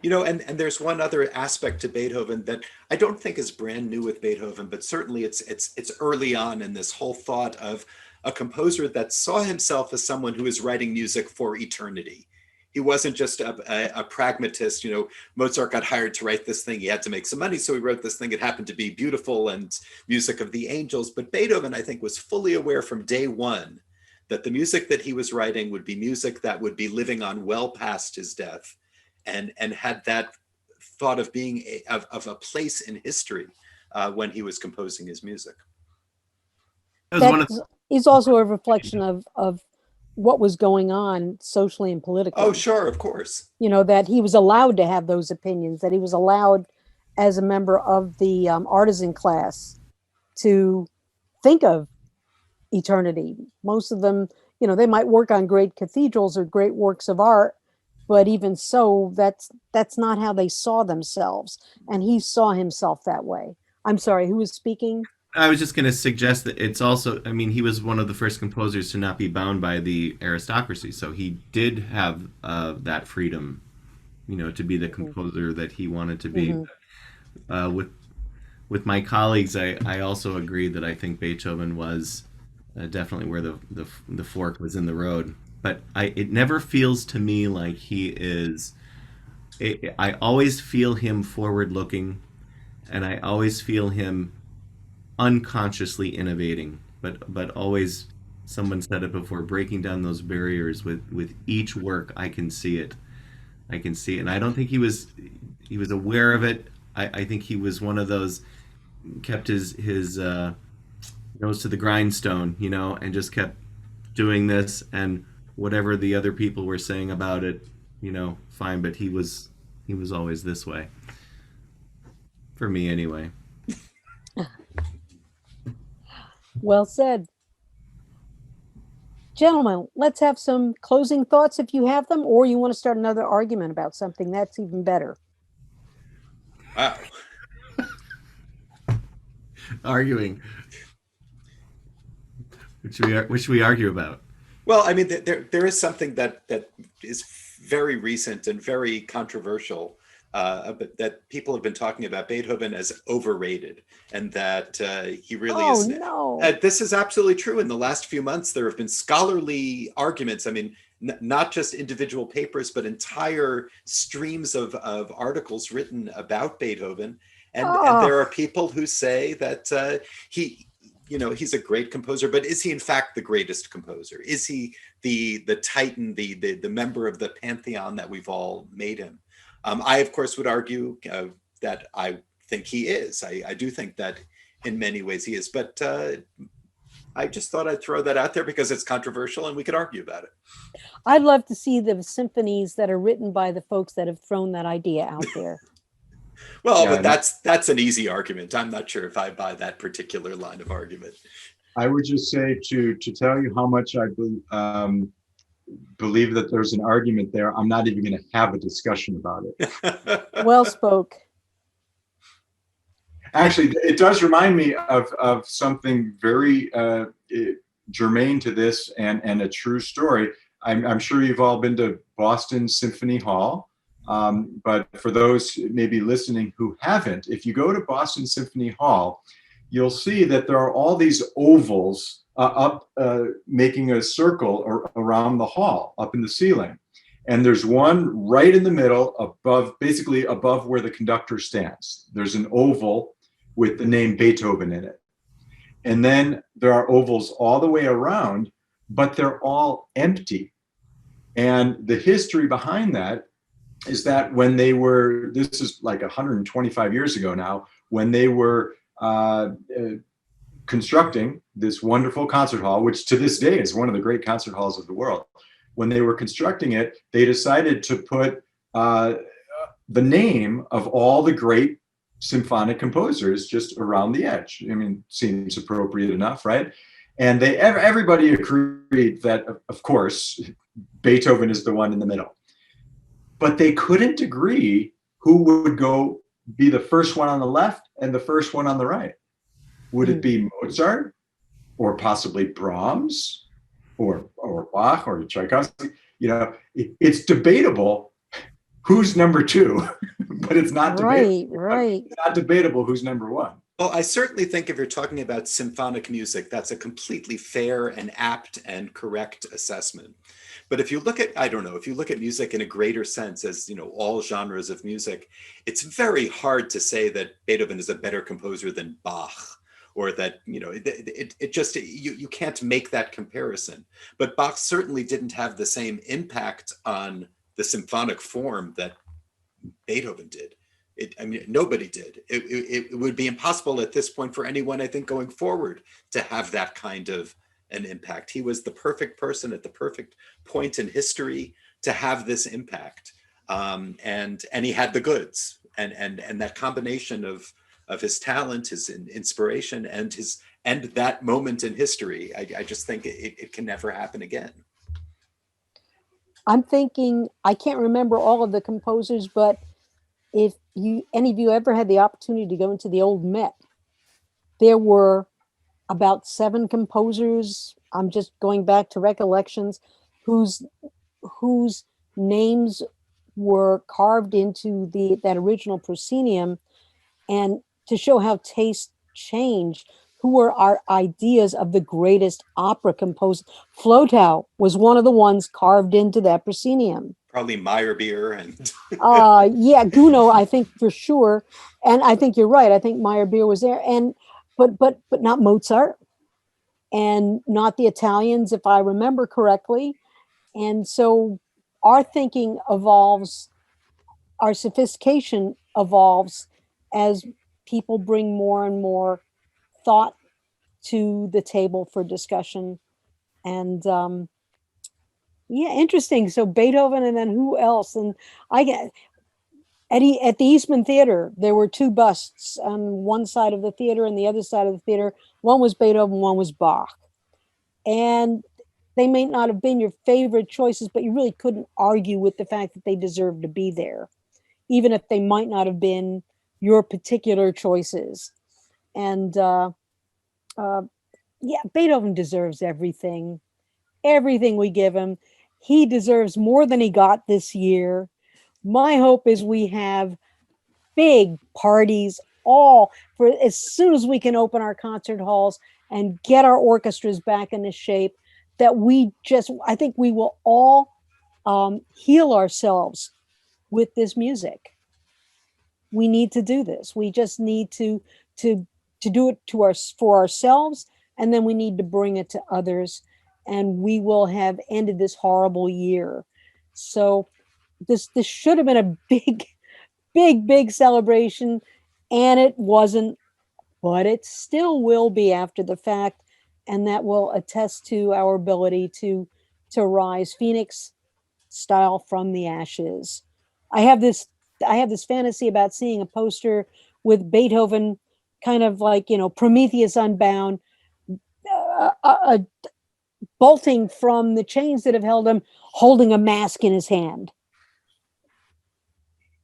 Speaker 5: You know, and there's one other aspect to Beethoven that I don't think is brand new with Beethoven, but certainly it's early on in this whole thought of a composer that saw himself as someone who is writing music for eternity. He wasn't just a pragmatist. You know, Mozart got hired to write this thing. He had to make some money, so he wrote this thing. It happened to be beautiful and music of the angels. But Beethoven, I think, was fully aware from day one that the music that he was writing would be music that would be living on well past his death, and had that thought of being of a place in history when he was composing his music.
Speaker 2: That is also a reflection of what was going on socially and politically.
Speaker 5: Oh, sure, of course.
Speaker 2: You know, that he was allowed to have those opinions, that he was allowed as a member of the artisan class to think of eternity. Most of them, you know, they might work on great cathedrals or great works of art, but even so, that's not how they saw themselves. And he saw himself that way. I'm sorry, who was speaking?
Speaker 3: I was just going to suggest that it's also, I mean, he was one of the first composers to not be bound by the aristocracy. So he did have that freedom, you know, to be the composer that he wanted to be. Mm-hmm. With my colleagues, I also agree that I think Beethoven was definitely where the fork was in the road. But it never feels to me like he is. I always feel him forward looking, and I always feel him unconsciously innovating, but always, someone said it before, breaking down those barriers with each work. I can see it, and I don't think he was aware of it. I think he was one of those, kept his nose to the grindstone, you know, and just kept doing this, and whatever the other people were saying about it, you know, fine, but he was always this way, for me anyway.
Speaker 2: Well said. Gentlemen, let's have some closing thoughts if you have them, or you want to start another argument about something. That's even better.
Speaker 5: Wow.
Speaker 3: Arguing. Which should we argue about?
Speaker 5: Well, I mean, there is something that is very recent and very controversial, but that people have been talking about Beethoven as overrated, and that he really is.
Speaker 2: No.
Speaker 5: This is absolutely true. In the last few months, there have been scholarly arguments. I mean, not just individual papers, but entire streams of articles written about Beethoven. And there are people who say that he's a great composer, but is he in fact the greatest composer? Is he the titan, the member of the pantheon that we've all made him? I, of course, would argue that I think he is. I do think that in many ways he is, but I just thought I'd throw that out there because it's controversial and we could argue about it.
Speaker 2: I'd love to see the symphonies that are written by the folks that have thrown that idea out there.
Speaker 5: Well,
Speaker 4: Yeah,
Speaker 5: but that's an easy argument. I'm not sure if I buy that particular line of argument.
Speaker 4: I would just say to tell you how much I believe that there's an argument there, I'm not even going to have a discussion about it.
Speaker 2: Well spoke.
Speaker 4: Actually, it does remind me of something very germane to this and a true story. I'm sure you've all been to Boston Symphony Hall. But for those maybe listening who haven't, if you go to Boston Symphony Hall, you'll see that there are all these ovals up making a circle around the hall, up in the ceiling. And there's one right in the middle, basically above where the conductor stands. There's an oval with the name Beethoven in it. And then there are ovals all the way around, but they're all empty. And the history behind that is that when they were, this is like 125 years ago now, when they were constructing this wonderful concert hall, which to this day is one of the great concert halls of the world, when they were constructing it, they decided to put the name of all the great symphonic composers just around the edge. I mean, seems appropriate enough, right? And everybody agreed that, of course, Beethoven is the one in the middle. But they couldn't agree who would be the first one on the left and the first one on the right. Would it be Mozart or possibly Brahms or Bach or Tchaikovsky? It's debatable who's number two, but it's not debatable.
Speaker 2: Right.
Speaker 4: It's not debatable who's number one.
Speaker 5: Well, I certainly think if you're talking about symphonic music, that's a completely fair and apt and correct assessment. But if you look at, if you look at music in a greater sense as, all genres of music, it's very hard to say that Beethoven is a better composer than Bach, or that, you can't make that comparison. But Bach certainly didn't have the same impact on the symphonic form that Beethoven did. Nobody did. It would be impossible at this point for anyone, I think, going forward to have that kind of an impact. He was the perfect person at the perfect point in history to have this impact. And he had the goods, and that combination of his talent, his inspiration, and that moment in history, I just think it can never happen again.
Speaker 2: I'm thinking, I can't remember all of the composers, but if any of you ever had the opportunity to go into the old Met, there were about 7 composers, I'm just going back to recollections, whose names were carved into that original proscenium, and to show how taste changed, who were our ideas of the greatest opera composer. Flotow was one of the ones carved into that proscenium.
Speaker 5: Probably Meyerbeer and
Speaker 2: yeah, Gounod, I think for sure, and I think you're right. I think Meyerbeer was there, and but not Mozart, and not the Italians, if I remember correctly. And so our thinking evolves, our sophistication evolves as people bring more and more thought to the table for discussion. And yeah, interesting. So Beethoven, and then who else? And I get at the Eastman Theater, there were 2 busts on one side of the theater and the other side of the theater. One was Beethoven, one was Bach. And they may not have been your favorite choices, but you really couldn't argue with the fact that they deserved to be there, even if they might not have been your particular choices. And yeah, Beethoven deserves everything we give him. He deserves more than he got this year. My hope is we have big parties all for as soon as we can open our concert halls and get our orchestras back into shape, that I think we will all heal ourselves with this music. We need to do this. We just need to do it for ourselves, and then we need to bring it to others, and we will have ended this horrible year. So this should have been a big celebration, and it wasn't, but it still will be after the fact, and that will attest to our ability to rise Phoenix style from the ashes. I have this fantasy about seeing a poster with Beethoven, kind of like, Prometheus Unbound, bolting from the chains that have held him, holding a mask in his hand.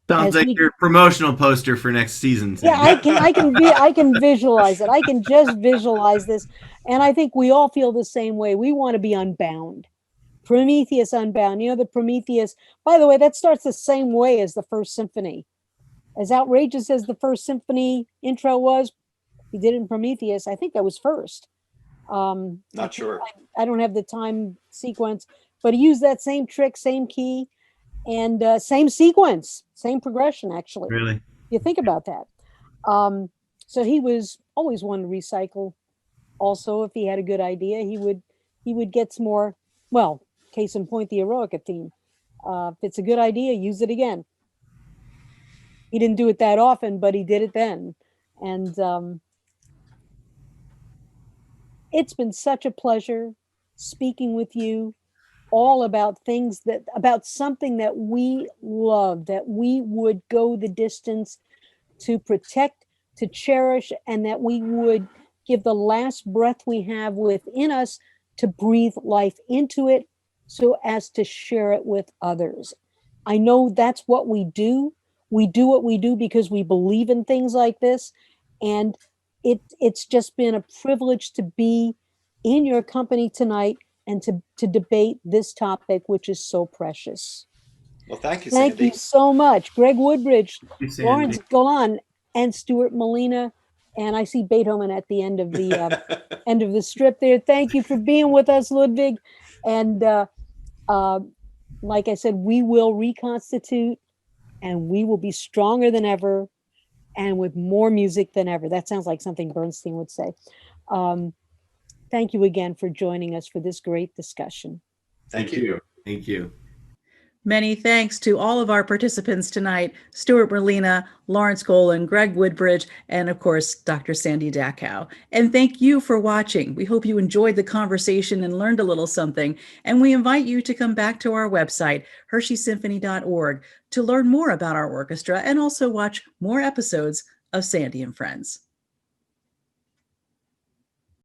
Speaker 3: Sounds like your promotional poster for next season.
Speaker 2: Yeah, I can visualize it. I can just visualize this, and I think we all feel the same way. We want to be unbound. Prometheus Unbound. The Prometheus. By the way, that starts the same way as the First Symphony. As outrageous as the First Symphony intro was, he did it in Prometheus. I think that was first.
Speaker 5: Not sure.
Speaker 2: I don't have the time sequence, but he used that same trick, same key, and same sequence, same progression, actually.
Speaker 3: Really?
Speaker 2: You think about that. So he was always one to recycle. Also, if he had a good idea, he would get some more. Well, case in point, the Eroica theme. If it's a good idea, use it again. He didn't do it that often, but he did it then. And it's been such a pleasure speaking with you all about something that we love, that we would go the distance to protect, to cherish, and that we would give the last breath we have within us to breathe life into it so as to share it with others. I know that's what we do. We do what we do because we believe in things like this. And it's just been a privilege to be in your company tonight and to debate this topic, which is so precious.
Speaker 5: Well, thank you, Sandy.
Speaker 2: Thank you so much. Greg Woodbridge,
Speaker 3: you, Sandy.
Speaker 2: Lawrence Golan, and Stuart Molina. And I see Beethoven at the end of the end of the strip there. Thank you for being with us, Ludwig. And like I said, we will reconstitute, and we will be stronger than ever, and with more music than ever. That sounds like something Bernstein would say. Thank you again for joining us for this great discussion.
Speaker 5: Thank you.
Speaker 3: Thank you.
Speaker 1: Many thanks to all of our participants tonight, Stuart Molina, Lawrence Golan, Greg Woodbridge, and of course, Dr. Sandy Dackow. And thank you for watching. We hope you enjoyed the conversation and learned a little something. And we invite you to come back to our website, HersheySymphony.org, to learn more about our orchestra and also watch more episodes of Sandy and Friends.